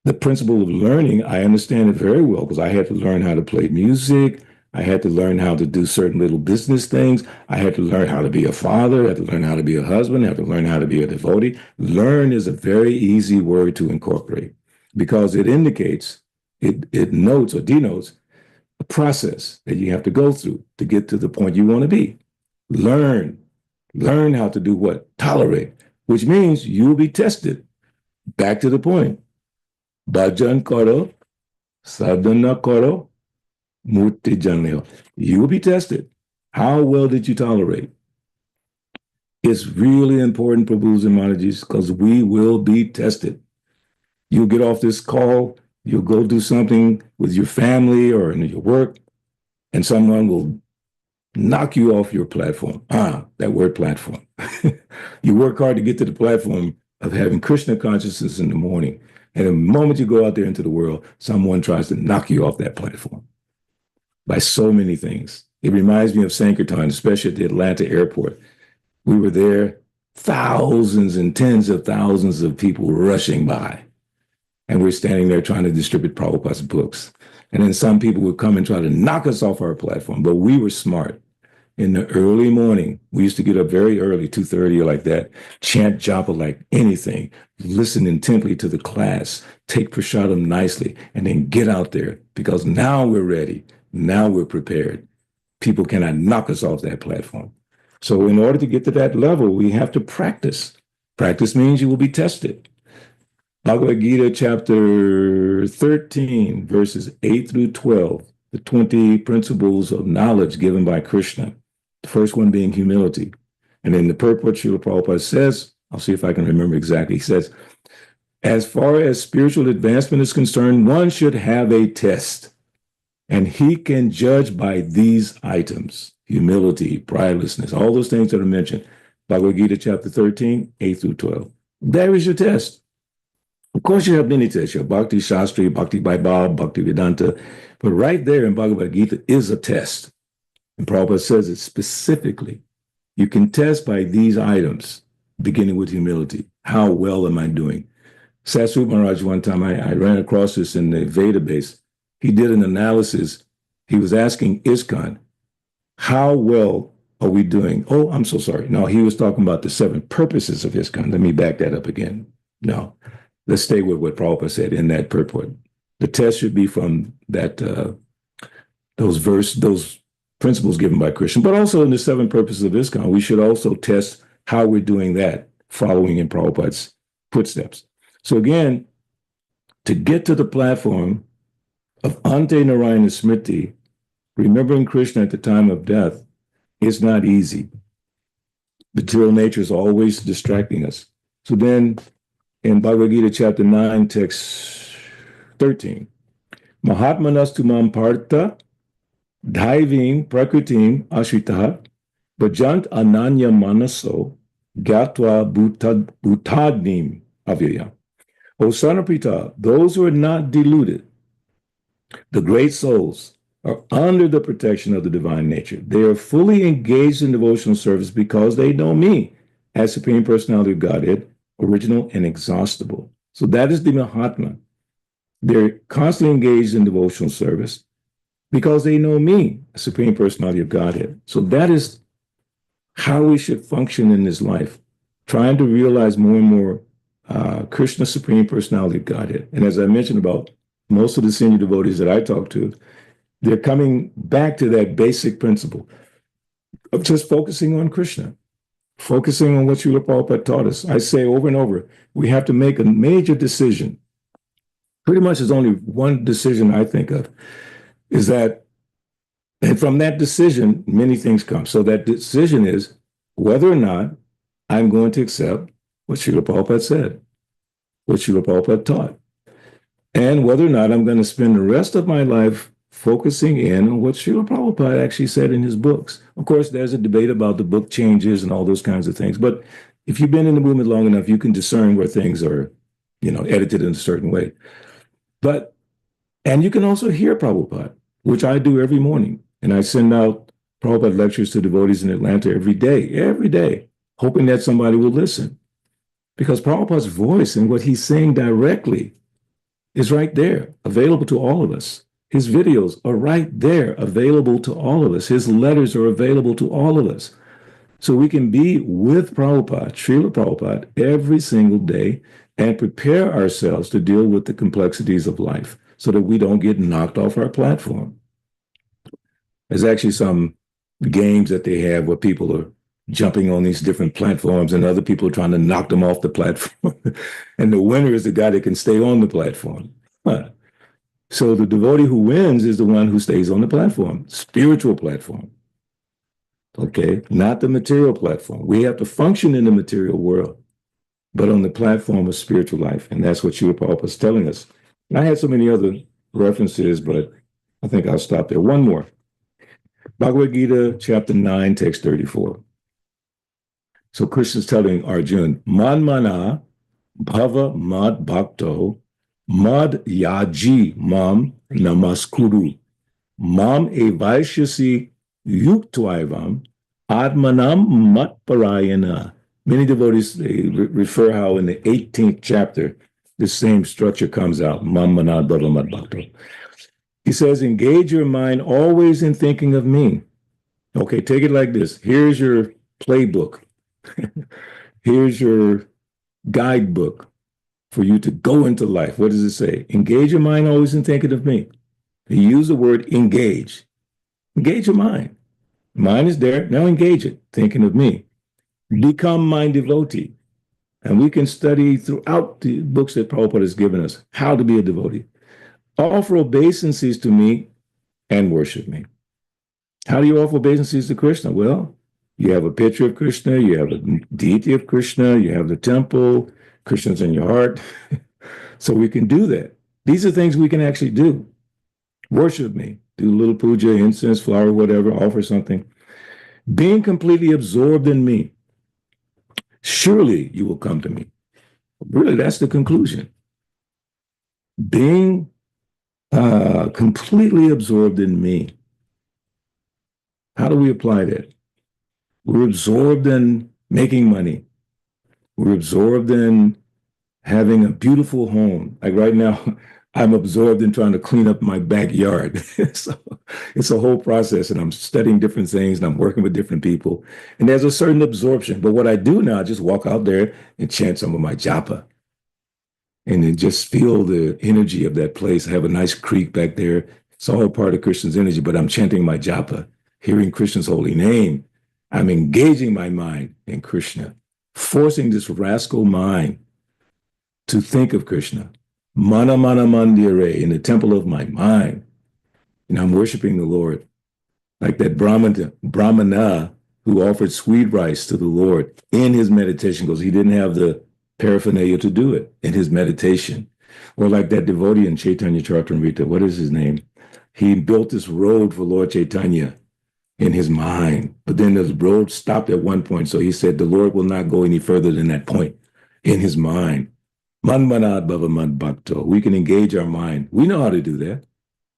the principle of learning, I understand it very well because I had to learn how to play music. I had to learn how to do certain little business things. I had to learn how to be a father. I had to learn how to be a husband. I had to learn how to be a devotee. Learn is a very easy word to incorporate because it indicates, it notes or denotes a process that you have to go through to get to the point you want to be. Learn how to do what? Tolerate, which means you will be tested. Back to the point. Bhajan karo, sadhana karo, murti janleo. You will be tested. How well did you tolerate? It's really important, Prabhus and Maharajas, because we will be tested. You'll get off this call, you'll go do something with your family or in your work, and someone will knock you off your platform. That word platform. You work hard to get to the platform of having Krishna consciousness in the morning. And the moment you go out there into the world, someone tries to knock you off that platform by so many things. It reminds me of Sankirtan, especially at the Atlanta airport. We were there, thousands and tens of thousands of people rushing by. And we're standing there trying to distribute Prabhupada's books. And then some people would come and try to knock us off our platform. But we were smart. In the early morning, we used to get up very early, 2:30 or like that, chant japa like anything, listen intently to the class, take prasadam nicely, and then get out there because now we're ready. Now we're prepared. People cannot knock us off that platform. So in order to get to that level, we have to practice. Practice means you will be tested. Bhagavad Gita chapter 13, verses 8 through 12, the 20 principles of knowledge given by Krishna. The first one being humility. And in the purport, Srila Prabhupada says, I'll see if I can remember exactly. He says, as far as spiritual advancement is concerned, one should have a test. And he can judge by these items: humility, pridelessness, all those things that are mentioned. Bhagavad Gita chapter 13, 8 through 12. There is your test. Of course, you have many tests. You have Bhakti Shastri, Bhakti Vaibhav, Bhakti Vedanta. But right there in Bhagavad Gita is a test. And Prabhupada says it specifically. You can test by these items, beginning with humility. How well am I doing? Sasru Maharaj, one time I ran across this in the Veda base. He did an analysis. He was asking ISKCON, how well are we doing? Oh, I'm so sorry. No, he was talking about the 7 purposes of ISKCON. Let me back that up again. No, let's stay with what Prabhupada said in that purport. The test should be from that those principles given by Krishna, but also in the 7 purposes of ISKCON, we should also test how we're doing that, following in Prabhupada's footsteps. So again, to get to the platform of Ante Narayana Smriti, remembering Krishna at the time of death, is not easy. Material nature is always distracting us. So then in Bhagavad Gita chapter 9, text 13, Mahatmanas mam partha dhaivim prakritim ashritaha bhajant ananya manaso gatva bhutadnim avyaya. O son of Pita, those who are not deluded, the great souls, are under the protection of the divine nature. They are fully engaged in devotional service because they know me as Supreme Personality of Godhead, original and exhaustible. So that is the Mahatma. They're constantly engaged in devotional service because they know me, Supreme Personality of Godhead. So that is how we should function in this life, trying to realize more and more Krishna, Supreme Personality of Godhead. And as I mentioned about most of the senior devotees that I talk to, they're coming back to that basic principle of just focusing on Krishna, focusing on what Srila Prabhupada taught us. I say over and over, we have to make a major decision. Pretty much there's only one decision I think of, is that, and from that decision, many things come. So that decision is whether or not I'm going to accept what Srila Prabhupada said, what Srila Prabhupada taught, and whether or not I'm going to spend the rest of my life focusing in on what Srila Prabhupada actually said in his books. Of course, there's a debate about the book changes and all those kinds of things, but if you've been in the movement long enough, you can discern where things are, edited in a certain way. And you can also hear Prabhupada, which I do every morning. And I send out Prabhupada lectures to devotees in Atlanta every day, hoping that somebody will listen. Because Prabhupada's voice and what he's saying directly is right there, available to all of us. His videos are right there, available to all of us. His letters are available to all of us. So we can be with Prabhupada, Srila Prabhupada, every single day and prepare ourselves to deal with the complexities of life so that we don't get knocked off our platform. There's actually some games that they have where people are jumping on these different platforms and other people are trying to knock them off the platform. And the winner is the guy that can stay on the platform. So the devotee who wins is the one who stays on the platform, spiritual platform. Okay, not the material platform. We have to function in the material world, but on the platform of spiritual life. And that's what Srila Prabhupada is telling us. And I had so many other references, but I think I'll stop there. One more. Bhagavad Gita, chapter 9, text 34. So Krishna's telling Arjuna, Manmana bhava mad bhakto mad yaji mam namaskuru mam evaishyasi yuktaivam atmanam matparayana. Many devotees refer how in the 18th chapter, the same structure comes out, Manmana bhava mad bhakto. He says, engage your mind always in thinking of me. Okay, take it like this. Here's your playbook. Here's your guidebook for you to go into life. What does it say? Engage your mind always in thinking of me. He used the word engage. Engage your mind. Mind is there. Now engage it, thinking of me. Become my devotee. And we can study throughout the books that Prabhupada has given us how to be a devotee. Offer obeisances to me and worship me. How do you offer obeisances to Krishna? Well, you have a picture of Krishna, you have a deity of Krishna, you have the temple, Krishna's in your heart. So we can do that. These are things we can actually do. Worship me, do a little puja, incense, flower, whatever, offer something. Being completely absorbed in me, surely you will come to me. Really, that's the conclusion. Being completely absorbed in me. How do we apply that? We're absorbed in making money. We're absorbed in having a beautiful home. Like right now, I'm absorbed in trying to clean up my backyard. So it's a whole process, and I'm studying different things, and I'm working with different people. And there's a certain absorption. But what I do now, I just walk out there and chant some of my japa. And then just feel the energy of that place. I have a nice creek back there. It's all part of Krishna's energy, but I'm chanting my japa, hearing Krishna's holy name. I'm engaging my mind in Krishna, forcing this rascal mind to think of Krishna. Mana mana mandire, in the temple of my mind. And I'm worshiping the Lord. Like that Brahmana who offered sweet rice to the Lord in his meditation, because he didn't have the paraphernalia to do it in his meditation. Or like that devotee in Chaitanya Charitamrita, what is his name? He built this road for Lord Chaitanya in his mind. But then the road stopped at one point. So he said, the Lord will not go any further than that point in his mind. Manmanad Bhava Bhakto. We can engage our mind. We know how to do that.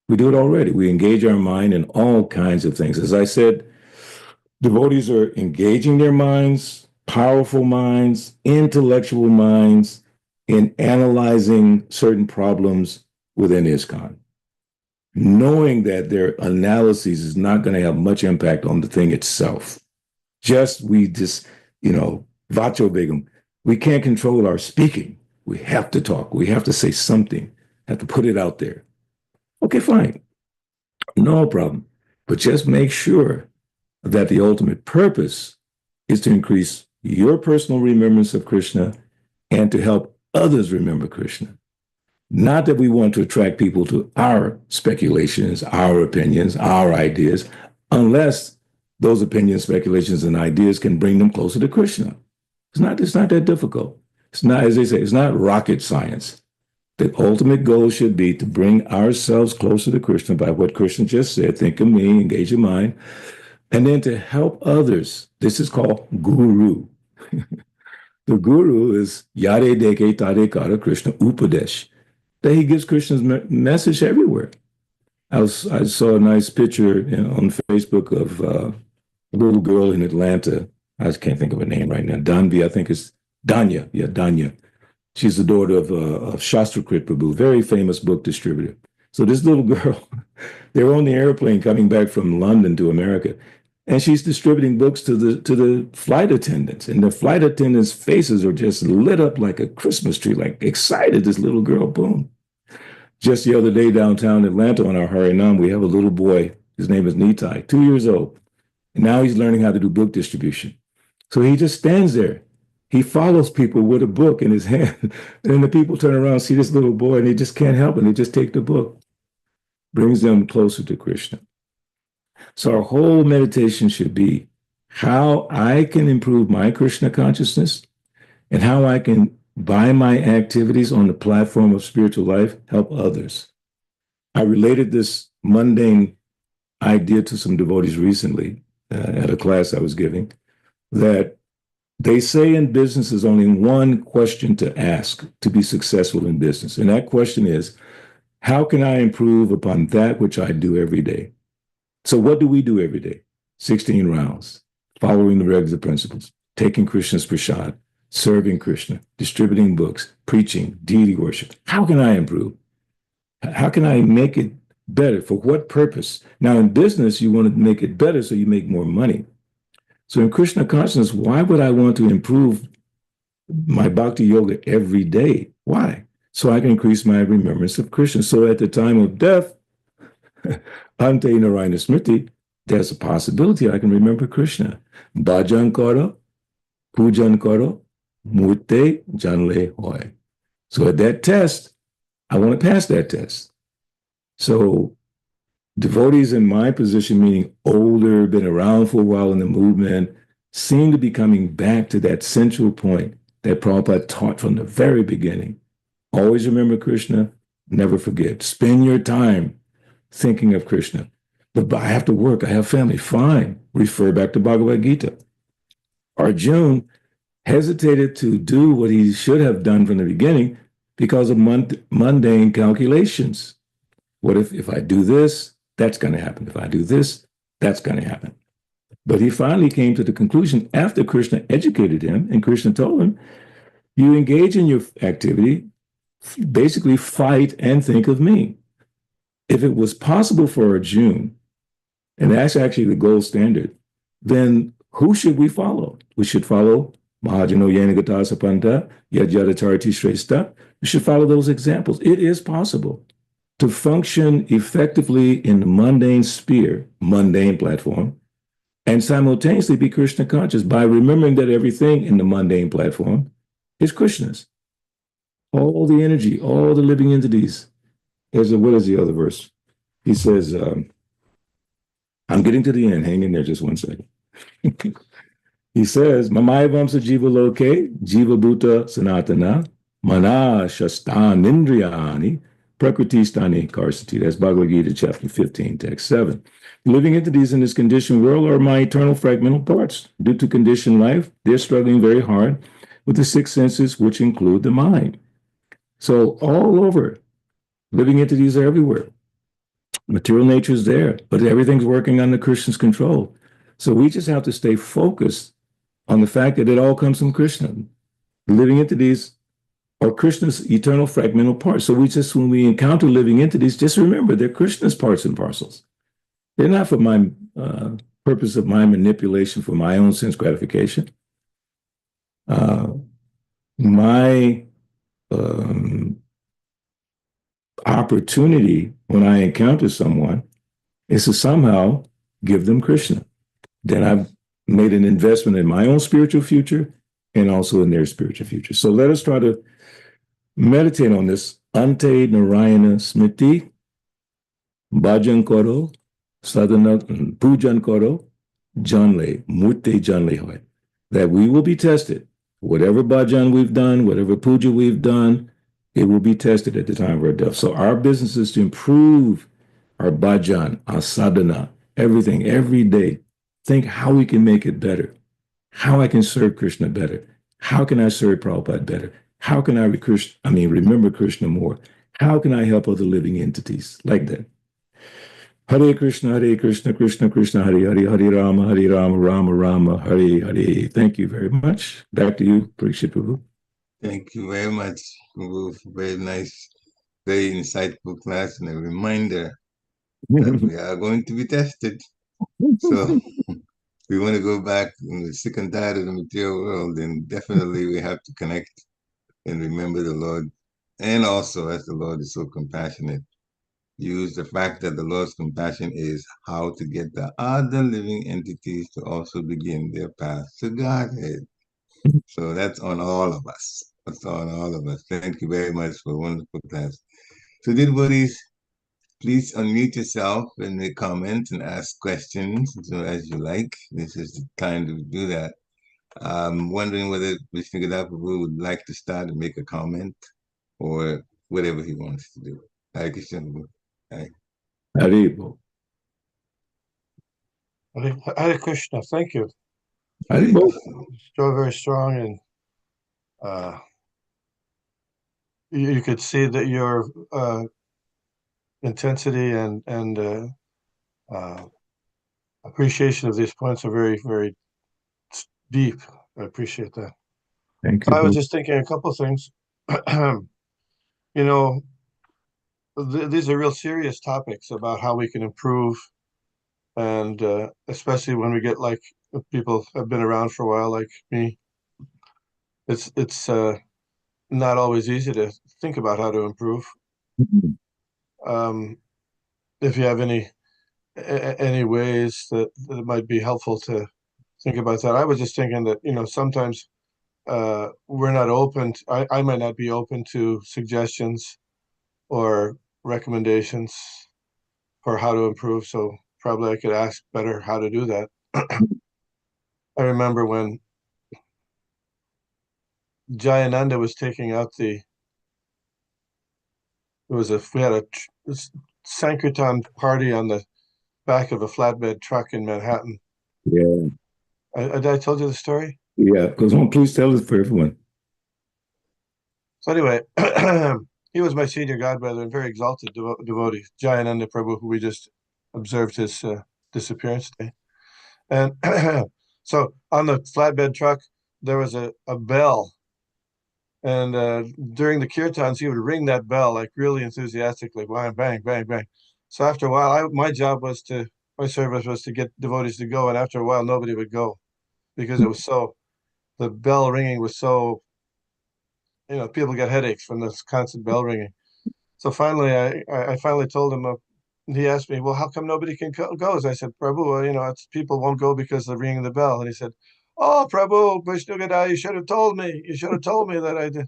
We do it already. We engage our mind in all kinds of things. As I said, devotees are engaging their minds, powerful minds, intellectual minds, in analyzing certain problems within ISKCON, knowing that their analysis is not going to have much impact on the thing itself. Vacho Begum, we can't control our speaking. We have to talk. We have to say something, have to put it out there. Okay, fine. No problem. But just make sure that the ultimate purpose is to increase your personal remembrance of Krishna and to help others remember Krishna. Not that we want to attract people to our speculations, our opinions, our ideas, unless those opinions, speculations, and ideas can bring them closer to Krishna. It's not that difficult. It's not, as they say, it's not rocket science. The ultimate goal should be to bring ourselves closer to Krishna by what Krishna just said, think of me, engage your mind, and then to help others. This is called guru. The guru is Yare Deke Tare Kara Krishna Upadesh. That he gives Krishna's message everywhere. I saw a nice picture on Facebook of a little girl in Atlanta. I can't think of her name right now. Danvi, I think it's Danya. Yeah, Danya. She's the daughter of Shastrakrit Prabhu, very famous book distributor. So this little girl, they were on the airplane coming back from London to America, and she's distributing books to the flight attendants. And the flight attendants' faces are just lit up like a Christmas tree, like excited, this little girl, boom. Just the other day downtown Atlanta on our Harinam, we have a little boy. His name is Nitai, 2 years old. And now he's learning how to do book distribution. So he just stands there. He follows people with a book in his hand. And then the people turn around, see this little boy, and they just can't help it. They just take the book. Brings them closer to Krishna. So our whole meditation should be how I can improve my Krishna consciousness and how I can, by my activities on the platform of spiritual life, help others. I related this mundane idea to some devotees recently at a class I was giving, that they say in business there's only one question to ask to be successful in business. And that question is, how can I improve upon that which I do every day? So what do we do every day? 16 rounds, following the regular principles, taking Krishna's prasad, serving Krishna, distributing books, preaching, deity worship. How can I improve? How can I make it better? For what purpose? Now in business, you want to make it better so you make more money. So in Krishna consciousness, why would I want to improve my bhakti yoga every day? Why? So I can increase my remembrance of Krishna. So at the time of death, Ante Narayana Smriti, there's a possibility I can remember Krishna. Bhajan karo, pujan karo, murte janle hoy. So at that test, I want to pass that test. So devotees in my position, meaning older, been around for a while in the movement, seem to be coming back to that central point that Prabhupada taught from the very beginning. Always remember Krishna, never forget. Spend your time thinking of Krishna. But I have to work, I have family. Fine. Refer back to Bhagavad Gita. Arjuna hesitated to do what he should have done from the beginning because of mundane calculations. What if I do this, that's going to happen. If I do this, that's going to happen. But he finally came to the conclusion after Krishna educated him, and Krishna told him, you engage in your activity, basically fight and think of me. If it was possible for Arjuna, and that's actually the gold standard, then who should we follow? We should follow Mahajano Yanagata Sapanta, Yajyadacharati Shrestha. We should follow those examples. It is possible to function effectively in the mundane sphere, mundane platform, and simultaneously be Krishna conscious by remembering that everything in the mundane platform is Krishna's. All the energy, all the living entities. What is the other verse? He says, I'm getting to the end. Hang in there just one second. He says, Mamaya Vamsa Jiva Loke, Jiva Bhuta Sanatana, Mana Shastan Indriyani, Prakriti Stani Karsati. That's Bhagavad Gita, chapter 15, text 7. Living entities in this conditioned world are my eternal fragmental parts. Due to conditioned life, they're struggling very hard with the six senses, which include the mind. So all over, living entities are everywhere. Material nature is there, but everything's working under Krishna's control. So we just have to stay focused on the fact that it all comes from Krishna. Living entities are Krishna's eternal fragmental parts. So when we encounter living entities, just remember they're Krishna's parts and parcels. They're not for my purpose of my manipulation for my own sense gratification. My opportunity when I encounter someone is to somehow give them Krishna. Then I've made an investment in my own spiritual future and also in their spiritual future. So let us try to meditate on this. Ante Narayana Smriti, Bhajan Karo, Sadhana Pujan Karo, Janle, Murte Janle Hoy. That we will be tested. Whatever bhajan we've done, whatever puja we've done, it will be tested at the time of our death. So our business is to improve our bhajan, our sadhana, everything, every day. Think how we can make it better, how I can serve Krishna better, how can I serve Prabhupada better, how can I remember Krishna more, how can I help other living entities, like that. Hare Krishna, Krishna Krishna, Hare Hare, Hare Rama, Rama Rama, Hare Hare. Thank you very much. Back to you, Parikshit Prabhu. Thank you very much, Prabhu, for very nice, very insightful class and a reminder that we are going to be tested. So we want to go back and we're sick and tired of the material world, then definitely we have to connect and remember the Lord. And also, as the Lord is so compassionate, use the fact that the Lord's compassion is how to get the other living entities to also begin their path to Godhead. So that's on all of us. That's on all of us. Thank you very much for a wonderful class. So, devotees, please unmute yourself and make comments and ask questions as you like. This is the time to do that. I'm wondering whether Vishnu Prabhu would like to start and make a comment or whatever he wants to do. Hare Krishna. Haribo. Hare Krishna, thank you. Haribo. Still very strong, and you could see that your intensity and appreciation of these points are very, very deep. I appreciate that. Thank you. I was just thinking a couple of things. These are real serious topics about how we can improve, and especially when we get like people have been around for a while, like me. It's not always easy to think about how to improve. If you have any any ways that might be helpful to think about that. I was just thinking that, sometimes we're not open. I might not be open to suggestions or recommendations for how to improve. So probably I could ask better how to do that. I remember when Jayananda was taking out we had a Sankirtan party on the back of a flatbed truck in Manhattan. Yeah. I told you the story? Yeah. Goes on. Please tell us for everyone. So anyway, he was my senior godbrother and very exalted devotee, Jayananda Prabhu, who we just observed his disappearance day. And so on the flatbed truck, there was a bell. And during the kirtans, he would ring that bell like really enthusiastically, bang, bang, bang, bang. So after a while, my service was to get devotees to go. And after a while, nobody would go because the bell ringing was so, people get headaches from this constant bell ringing. So finally, I finally told him, he asked me, well, how come nobody can go? I said, Prabhu, people won't go because they're ringing the bell. And he said, oh, Prabhu, Vishnu Gadai, you should have told me. You should have told me that I did.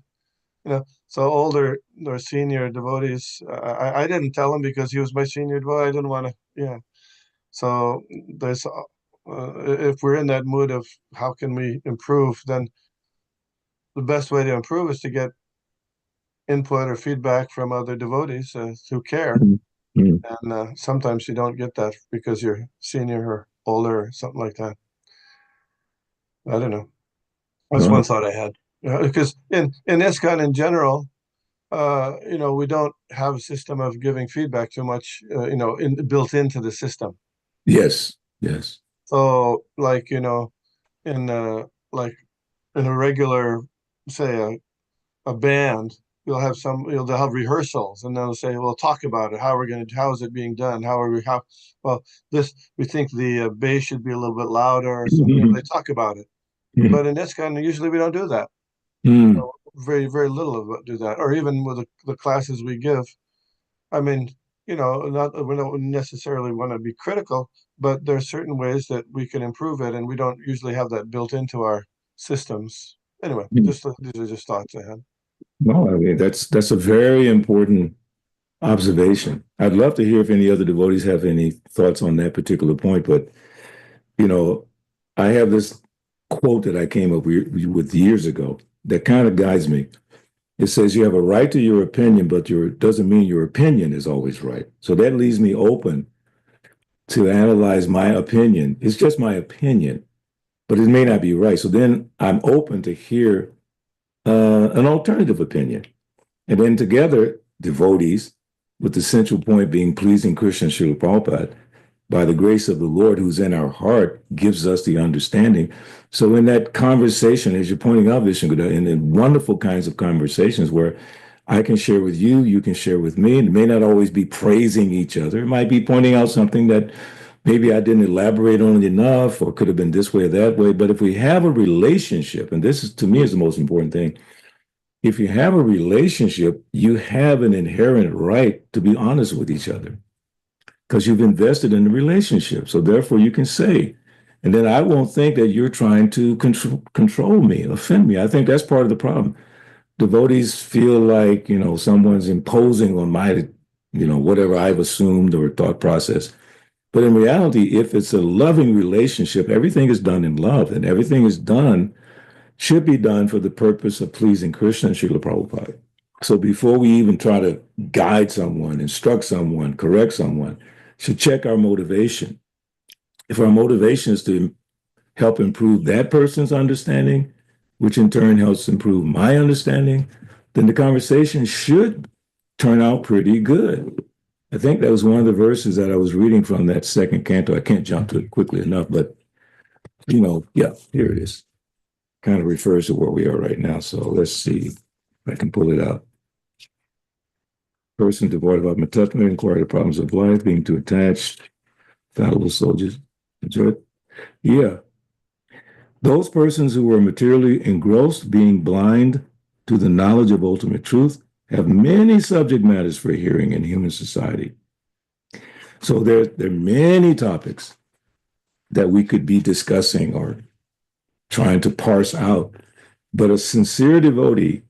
So older or senior devotees, I didn't tell him because he was my senior devotee. I didn't want to, yeah. So there's, if we're in that mood of how can we improve, then the best way to improve is to get input or feedback from other devotees who care. Mm-hmm. And sometimes you don't get that because you're senior or older or something like that. I don't know. That's one thought I had. Because in ISKCON in general, we don't have a system of giving feedback too much, built into the system. Yes. Yes. So like, in a regular, say a band, they'll have rehearsals and they'll say, well, talk about it. How is it being done? We think the bass should be a little bit louder or something. They talk about it. But in ISKCON, usually we don't do that. Very, very little of it do that. Or even with the classes we give. I mean, we don't necessarily want to be critical, but there are certain ways that we can improve it, and we don't usually have that built into our systems. Anyway, these are just thoughts I had. No, I mean that's a very important observation. I'd love to hear if any other devotees have any thoughts on that particular point, but I have this quote that I came up with years ago that kind of guides me. It says you have a right to your opinion, but doesn't mean your opinion is always right. So that leaves me open to analyze my opinion. It's just my opinion, but it may not be right. So then I'm open to hear an alternative opinion. And then together, devotees, with the central point being pleasing Krishna Srila Prabhupada, by the grace of the Lord who's in our heart, gives us the understanding. So in that conversation, as you're pointing out, Vishnu, in wonderful kinds of conversations where I can share with you, you can share with me, and it may not always be praising each other. It might be pointing out something that maybe I didn't elaborate on enough or could have been this way or that way. But if we have a relationship, and this is, to me, is the most important thing, if you have a relationship, you have an inherent right to be honest with each other because you've invested in the relationship. So therefore you can say, and then I won't think that you're trying to control me, offend me. I think that's part of the problem. Devotees feel like, someone's imposing on my, whatever I've assumed or thought process. But in reality, if it's a loving relationship, everything is done in love, and everything should be done for the purpose of pleasing Krishna and Srila Prabhupada. So before we even try to guide someone, instruct someone, correct someone, should check our motivation. If our motivation is to help improve that person's understanding, which in turn helps improve my understanding, then the conversation should turn out pretty good. I think that was one of the verses that I was reading from that second canto. I can't jump to it quickly enough, but, here it is. Kind of refers to where we are right now. So let's see if I can pull it out. Person devoid of attachment, inquire the problems of life, being too attached, fallible soldiers. Enjoy it. Yeah. Those persons who are materially engrossed, being blind to the knowledge of ultimate truth, have many subject matters for hearing in human society. So there are many topics that we could be discussing or trying to parse out. But a sincere devotee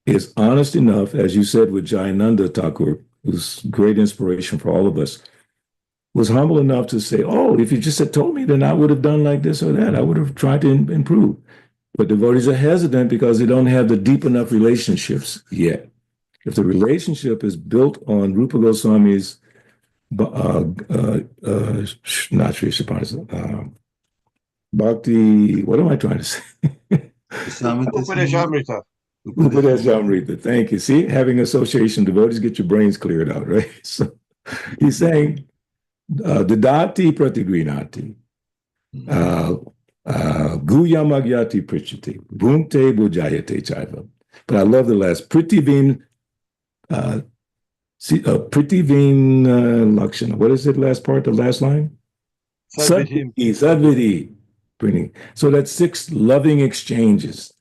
is honest enough, as you said with Jayananda Thakur, who's great inspiration for all of us, was humble enough to say, oh, if you just had told me, then I would have done like this or that. I would have tried to improve. But devotees are hesitant because they don't have the deep enough relationships yet. If the relationship is built on Rupa Goswami's, not Sri Siddhanta, Bhakti, what am I trying to say? Upadeshamrita. Upadeshamrita, thank you. See, having association devotees get your brains cleared out, right? So he's saying, Dadati pratigrinati, Guyamagyati prichati, Bhunte bujayate chaiva. But I love the last, Pritivin Lakshana. What is it, last part, the last line? Sadviti. Bringing. So that's 6 loving exchanges.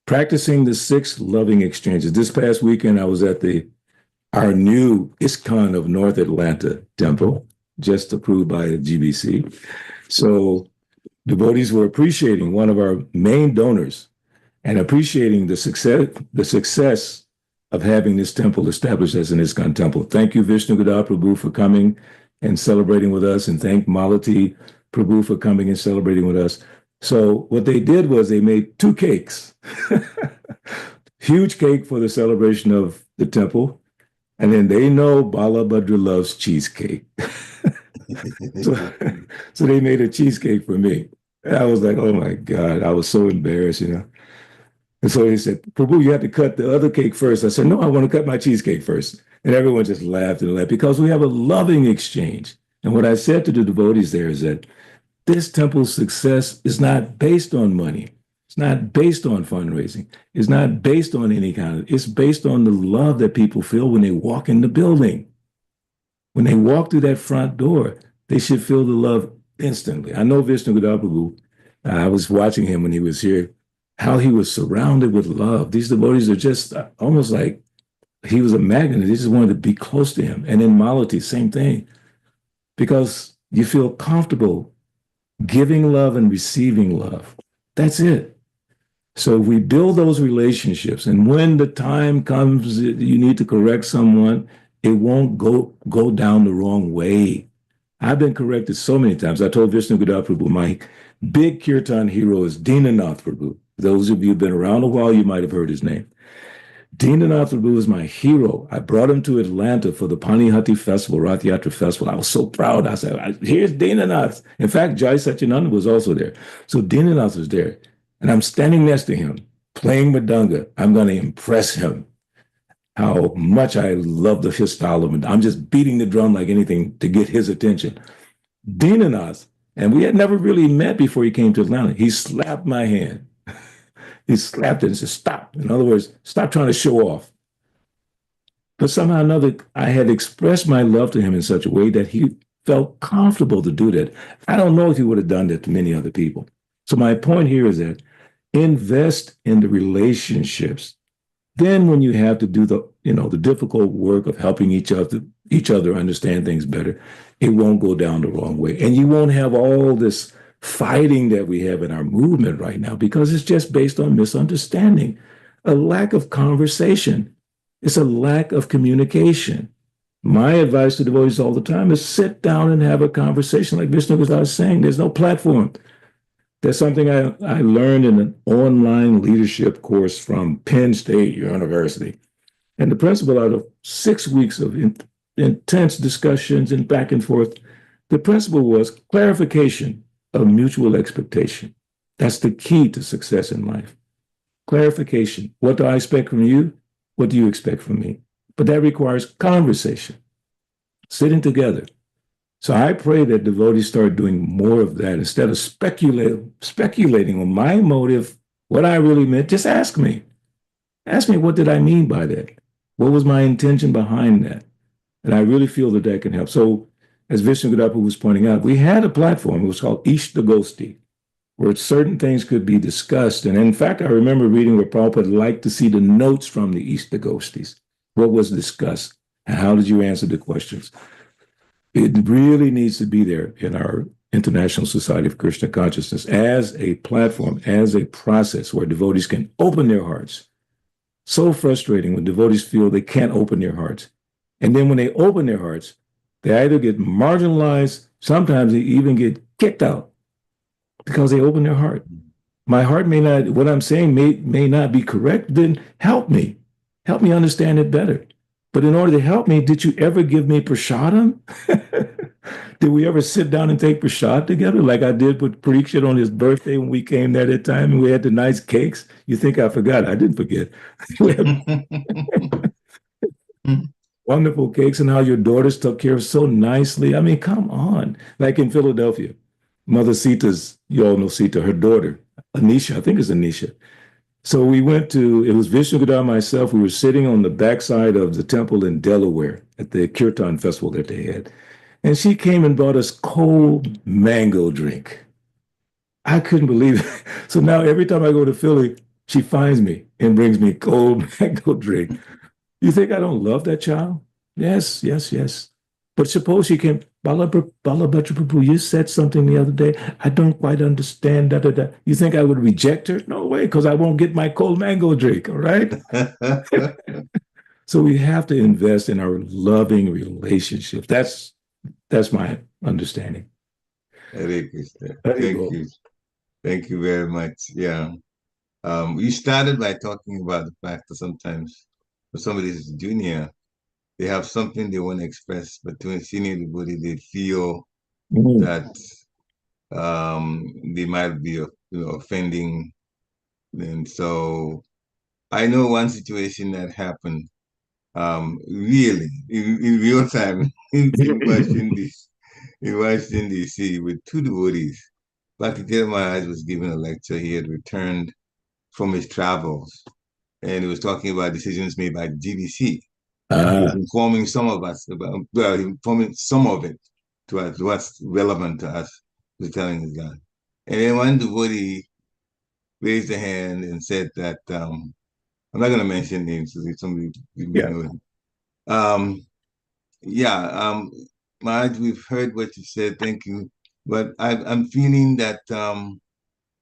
Practicing the 6 loving exchanges. This past weekend, I was at our new ISKCON of North Atlanta temple, just approved by the GBC. So devotees were appreciating one of our main donors and appreciating the success of having this temple established as an ISKCON temple. Thank you, Vishnu Gada Prabhu, for coming and celebrating with us, and thank Malati Prabhu for coming and celebrating with us. So what they did was they made 2 cakes. Huge cake for the celebration of the temple. And then they know Balabhadra loves cheesecake. so they made a cheesecake for me. And I was like, oh my God, I was so embarrassed, And so he said, Prabhu, you have to cut the other cake first. I said, no, I want to cut my cheesecake first. And everyone just laughed and laughed because we have a loving exchange. And what I said to the devotees there is that this temple's success is not based on money. It's not based on fundraising. It's not based on any it's based on the love that people feel when they walk in the building. When they walk through that front door, they should feel the love instantly. I know Vishnu Gada Prabhu, I was watching him when he was here, how he was surrounded with love. These devotees are just almost like he was a magnet. They just wanted to be close to him. And in Malati, same thing. Because you feel comfortable giving love and receiving love. That's it. So we build those relationships. And when the time comes that you need to correct someone, it won't go down the wrong way. I've been corrected so many times. I told Vishnu Gada Prabhu, my big kirtan hero is Dinanath Prabhu. Those of you who've been around a while, you might have heard his name. Dinanath Prabhu is my hero. I brought him to Atlanta for the Panihati Festival, Rath Yatra Festival. I was so proud. I said, here's Dinanath. In fact, Jai Satyananda was also there. So Dinanath was there. And I'm standing next to him, playing Madanga. I'm going to impress him how much I love his style of it. I'm just beating the drum like anything to get his attention. Dinanath, and we had never really met before he came to Atlanta. He slapped my hand. He slapped it and said, stop. In other words, stop trying to show off. But somehow or another, I had expressed my love to him in such a way that he felt comfortable to do that. I don't know if he would have done that to many other people. So my point here is that invest in the relationships. Then when you have to do the difficult work of helping each other understand things better, it won't go down the wrong way. And you won't have all this fighting that we have in our movement right now because it's just based on misunderstanding, a lack of conversation. It's a lack of communication. My advice to devotees all the time is sit down and have a conversation like Vishnu was saying. There's no platform. There's something I learned in an online leadership course from Penn State University. And the principle out of 6 weeks of intense discussions and back and forth, the principle was clarification of mutual expectation. That's the key to success in life. Clarification. What do I expect from you? What do you expect from me? But that requires conversation, sitting together. So I pray that devotees start doing more of that instead of speculating on my motive, what I really meant. Just ask me. Ask me, what did I mean by that? What was my intention behind that? And I really feel that that can help. So as Vishnu Gadapu was pointing out, we had a platform. It was called Ishtagosti, where certain things could be discussed. And in fact, I remember reading where Prabhupada liked to see the notes from the Ishtagostis. What was discussed? And how did you answer the questions? It really needs to be there in our International Society of Krishna Consciousness as a platform, as a process where devotees can open their hearts. So frustrating when devotees feel they can't open their hearts. And then when they open their hearts, they either get marginalized, sometimes they even get kicked out because they open their heart. My heart may not, what I'm saying may not be correct, then help me. Help me understand it better. But in order to help me, did you ever give me prasadam? Did we ever sit down and take prasad together like I did with Parikshit on his birthday when we came there that time and we had the nice cakes? You think I forgot? I didn't forget. We had wonderful cakes and how your daughters took care of so nicely. I mean, come on. Like in Philadelphia, Mother Sita's, you all know Sita, her daughter, Anisha, I think it's Anisha. So we went to, it was Vishnu Gadar and myself. We were sitting on the backside of the temple in Delaware at the Kirtan festival that they had. And she came and brought us cold mango drink. I couldn't believe it. So now every time I go to Philly, she finds me and brings me cold mango drink. You think I don't love that child? Yes, yes, yes. But suppose she came, Balabhadra Prabhu, you said something the other day. I don't quite understand. Da, da, da. You think I would reject her? No way, because I won't get my cold mango drink, all right? So we have to invest in our loving relationship. That's my understanding. Hare Krishna. Thank you. Thank you very much. Yeah. You started by talking about the fact that sometimes when somebody is junior, they have something they want to express, but to senior devotee, they feel that they might be offending. And so I know one situation that happened really in real time in Washington, D.C. with two devotees. Bhattacharya Maharaj was giving a lecture. He had returned from his travels, and he was talking about decisions made by the GBC. He was informing some of us about, well, informing some of it to us, what's relevant to us, he was telling his guy. And then one devotee raised a hand and said that, I'm not going to mention names, so somebody you may know him. Maharaj, we've heard what you said, thank you. But I'm feeling that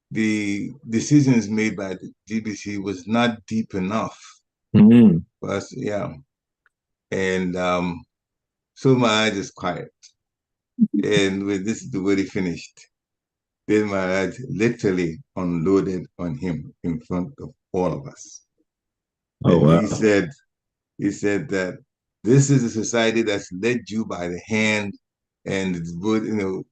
the decisions made by the GBC was not deep enough for us, And so Maharaj is quiet. And with this, the way he finished, then Maharaj literally unloaded on him in front of all of us. Oh, and wow. he said that this is a society that's led you by the hand and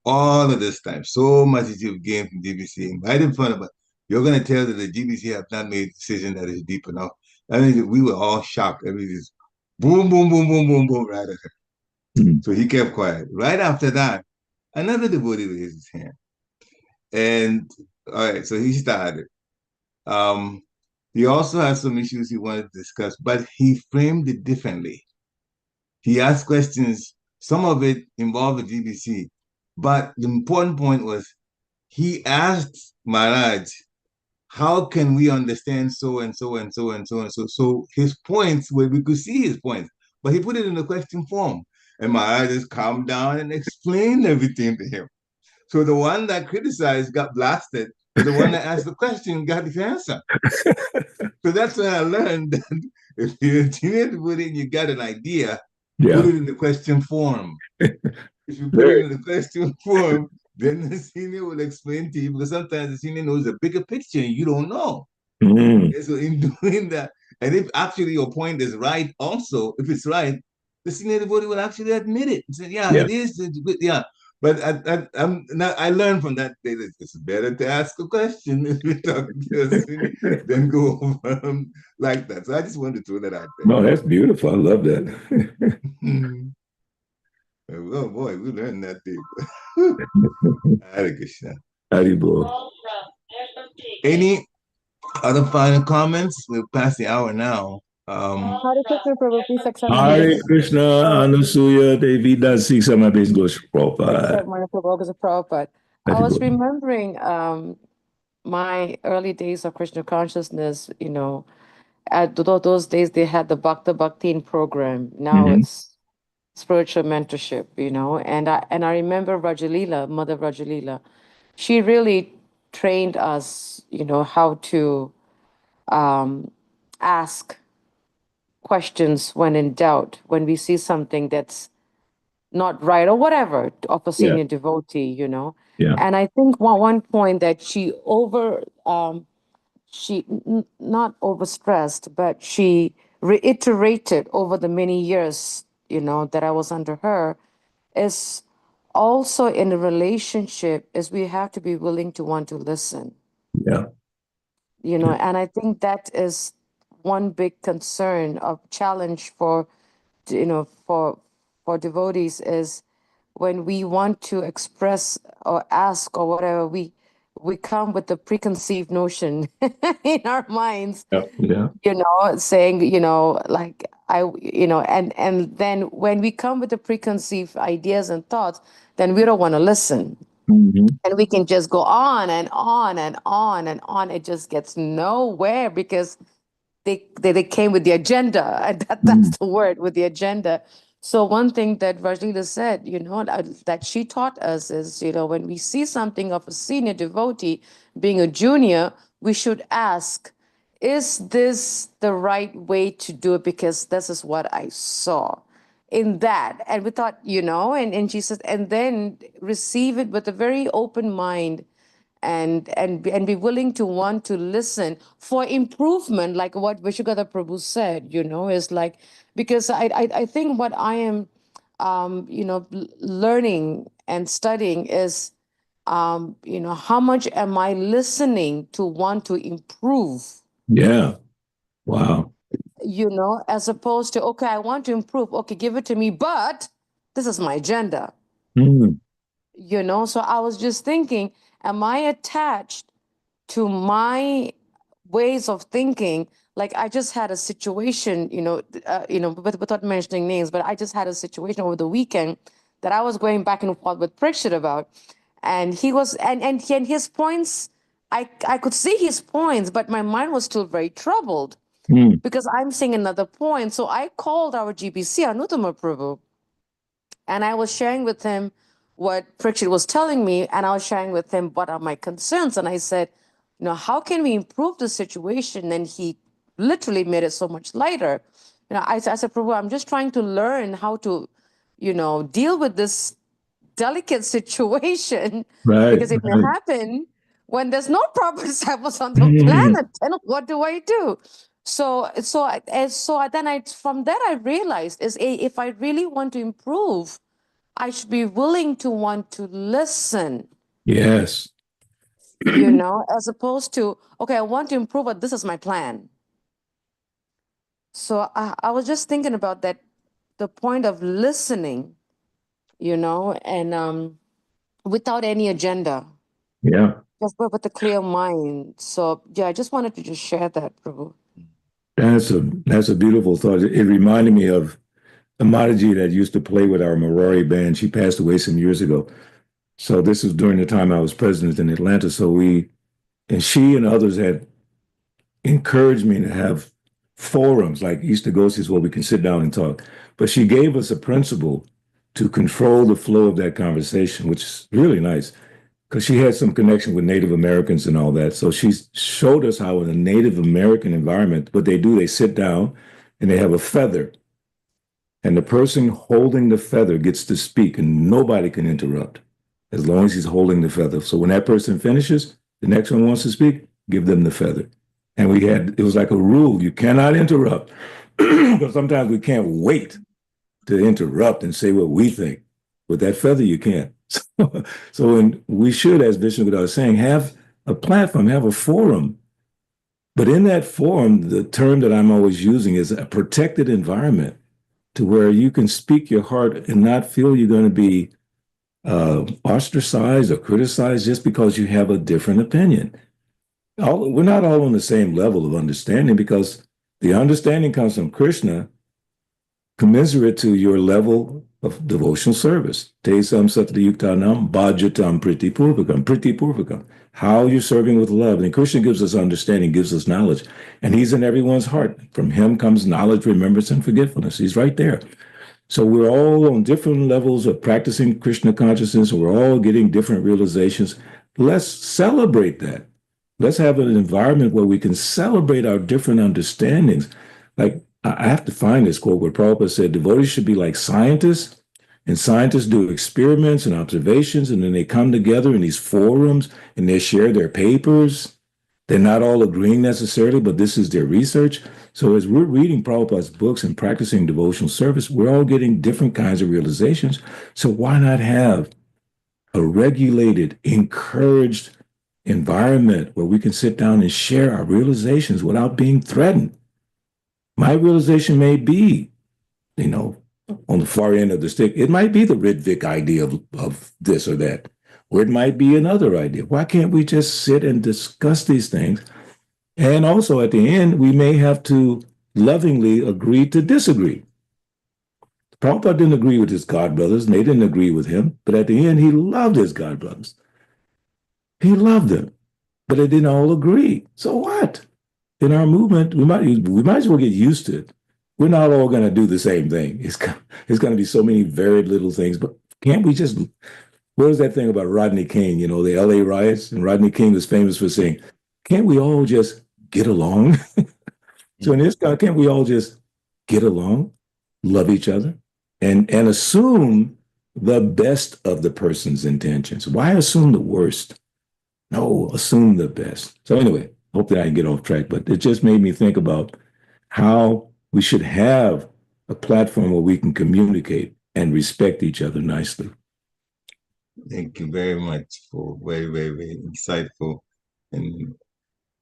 all of this time, so much that you've gained from GBC. And right in front of us, you're going to tell that the GBC have not made a decision that is deep enough. I mean, we were all shocked. I mean, just boom, boom, boom, boom, boom, boom, right at him. So he kept quiet. Right after that, another devotee raised his hand. And all right, so he started. He also had some issues he wanted to discuss, but he framed it differently. He asked questions, some of it involved the GBC, but the important point was he asked Maharaj, how can we understand so and so and so and so and so? So his points, where we could see his points, but he put it in a question form. And Maharaj just calmed down and explained everything to him. So the one that criticized got blasted, but the one that asked the question got the answer. So that's when I learned that if you're a teenage devotee and you got an idea, put it in the question form. If you put it in the question form, then the senior will explain to you, because sometimes the senior knows a bigger picture and you don't know. And so in doing that, and if actually your point is right also, if it's right, the senior devotee will actually admit it and say, it is, But I learned from that day that it's better to ask a question if you're talking to a senior than go over like that. So I just wanted to throw that out there. No, that's beautiful. I love that. Oh boy, we learned that deep. Hare Krishna. Any other final comments? We're past the hour now. Hare Krishna, Prabhu, please accept Hare Krishna, Anasuya, Devi Dasi, Sama Bisgos, Prabhupada. accept my Prabhu as a Prabhupada. I was remembering my early days of Krishna consciousness, at those days they had the Bhakta Bhaktin program. Now it's spiritual mentorship, and I remember Rajalila, Mother Rajalila, she really trained us, how to ask questions when in doubt, when we see something that's not right or whatever of a Yeah. senior devotee. Yeah. And I think one point that she not overstressed, but she reiterated over the many years, that I was under her, is also in a relationship is we have to be willing to want to listen, Yeah. and I think that is one big concern of challenge for, for devotees is when we want to express or ask or whatever, we come with the preconceived notion in our minds, Yeah. Yeah. saying, like and then when we come with the preconceived ideas and thoughts, then we don't want to listen. Mm-hmm. And we can just go on and on and on and on. It just gets nowhere because they came with the agenda, and that's the word, with the agenda. So one thing that Rajlila said, that she taught us is, when we see something of a senior devotee being a junior, we should ask, is this the right way to do it? Because this is what I saw in that. And we thought, and she said, and then receive it with a very open mind, and be willing to want to listen for improvement, like what Vishugata Prabhu said, is like, because I think what I am learning and studying is, how much am I listening to want to improve, Yeah. Wow. as opposed to, okay, I want to improve, okay, give it to me, but this is my agenda. Mm. So I was just thinking, am I attached to my ways of thinking? Like I just had a situation, without mentioning names, but I just had a situation over the weekend that I was going back and forth with Prikshit about, and he was, and his points, I could see his points, but my mind was still very troubled Mm. because I'm seeing another point. So I called our GBC, Anutama Prabhu, and I was sharing with him what Prikshit was telling me, and I was sharing with him what are my concerns. And I said, how can we improve the situation? And he literally made it so much lighter. I said, Prabhu, I'm just trying to learn how to, deal with this delicate situation Right. because it may Right. happen when there's no proper disciples on the Mm. planet. Then what do I do? So then from that I realized is if I really want to improve, I should be willing to want to listen, Yes. as opposed to, okay, I want to improve, but this is my plan. So I was just thinking about that, the point of listening, and without any agenda, Yeah. just with a clear mind. So yeah, I just wanted to just share that, Prabhu. That's a beautiful thought. It reminded me of a Mataji that used to play with our Morari band. She passed away some years ago. So this was during the time I was president in Atlanta. So she and others had encouraged me to have forums like East Agosis where we can sit down and talk. But she gave us a principle to control the flow of that conversation, which is really nice because she had some connection with Native Americans and all that. So she showed us how in a Native American environment, what they do, they sit down and they have a feather. And the person holding the feather gets to speak and nobody can interrupt as long as he's holding the feather. So when that person finishes, the next one wants to speak, give them the feather. And it was like a rule, you cannot interrupt because sometimes we can't wait to interrupt and say what we think. With that feather, you can't. So we should, as Vishnu was saying, have a platform, have a forum. But in that forum, the term that I'm always using is a protected environment to where you can speak your heart and not feel you're going to be ostracized or criticized just because you have a different opinion. We're not all on the same level of understanding because the understanding comes from Krishna commensurate to your level of devotional service. Te sam satyayuktanam bhajatam priti purvakam. How you're serving with love. And Krishna gives us understanding, gives us knowledge. And he's in everyone's heart. From him comes knowledge, remembrance, and forgetfulness. He's right there. So we're all on different levels of practicing Krishna consciousness. We're all getting different realizations. Let's celebrate that. Let's have an environment where we can celebrate our different understandings. Like, I have to find this quote where Prabhupada said, devotees should be like scientists, and scientists do experiments and observations, and then they come together in these forums and they share their papers. They're not all agreeing necessarily, but this is their research. So as we're reading Prabhupada's books and practicing devotional service, we're all getting different kinds of realizations. So why not have a regulated, encouraged environment where we can sit down and share our realizations without being threatened? My realization may be, on the far end of the stick, it might be the Ridvik idea of this or that, or it might be another idea. Why can't we just sit and discuss these things? And also at the end, we may have to lovingly agree to disagree. Prabhupada didn't agree with his godbrothers, and they didn't agree with him, but at the end, he loved his godbrothers. He loved them, but they didn't all agree. So what? In our movement, we might as well get used to it. We're not all going to do the same thing. It's going to be so many varied little things, but can't we just, what was that thing about Rodney King, the LA riots? And Rodney King was famous for saying, can't we all just get along? So in this kind, can't we all just get along, love each other, and assume the best of the person's intentions? Why assume the worst? No, assume the best. So anyway, hopefully I can get off track, but it just made me think about how we should have a platform where we can communicate and respect each other nicely. Thank you very much for very, very, very insightful and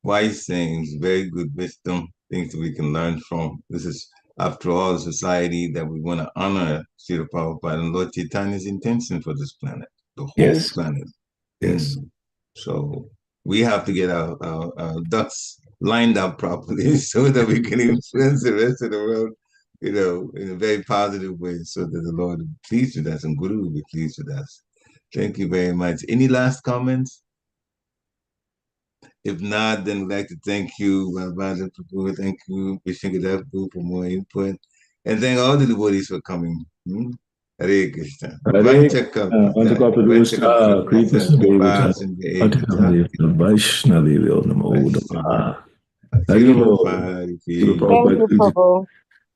wise things, very good wisdom, things that we can learn from. This is, after all, a society that we want to honor Srila Prabhupada and Lord Chaitanya's intention for this planet, the whole Yes. planet. Yes. So we have to get our ducks lined up properly so that we can influence the rest of the world, in a very positive way, so that the Lord will be pleased with us and Guru will be pleased with us. Thank you very much. Any last comments? If not, then we'd like to thank you, Balabhadra Prabhu, thank you, Vishnudev Prabhu, for more input, and thank all the devotees for coming. Hare Krishna. Hare Krishna, Krishna Devata, Vaishnavi Namo Namaha. Haribo. Thank you, Prabhu.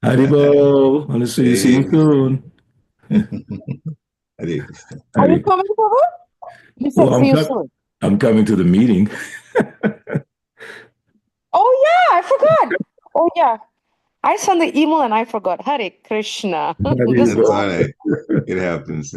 Haribo. Want to see you soon. Hare Krishna. Are you coming, Prabhu? You said see you soon. I'm coming to the meeting. Oh, yeah, I forgot. Oh, yeah. I sent the email and I forgot. Hare Krishna. That's all right. It happens.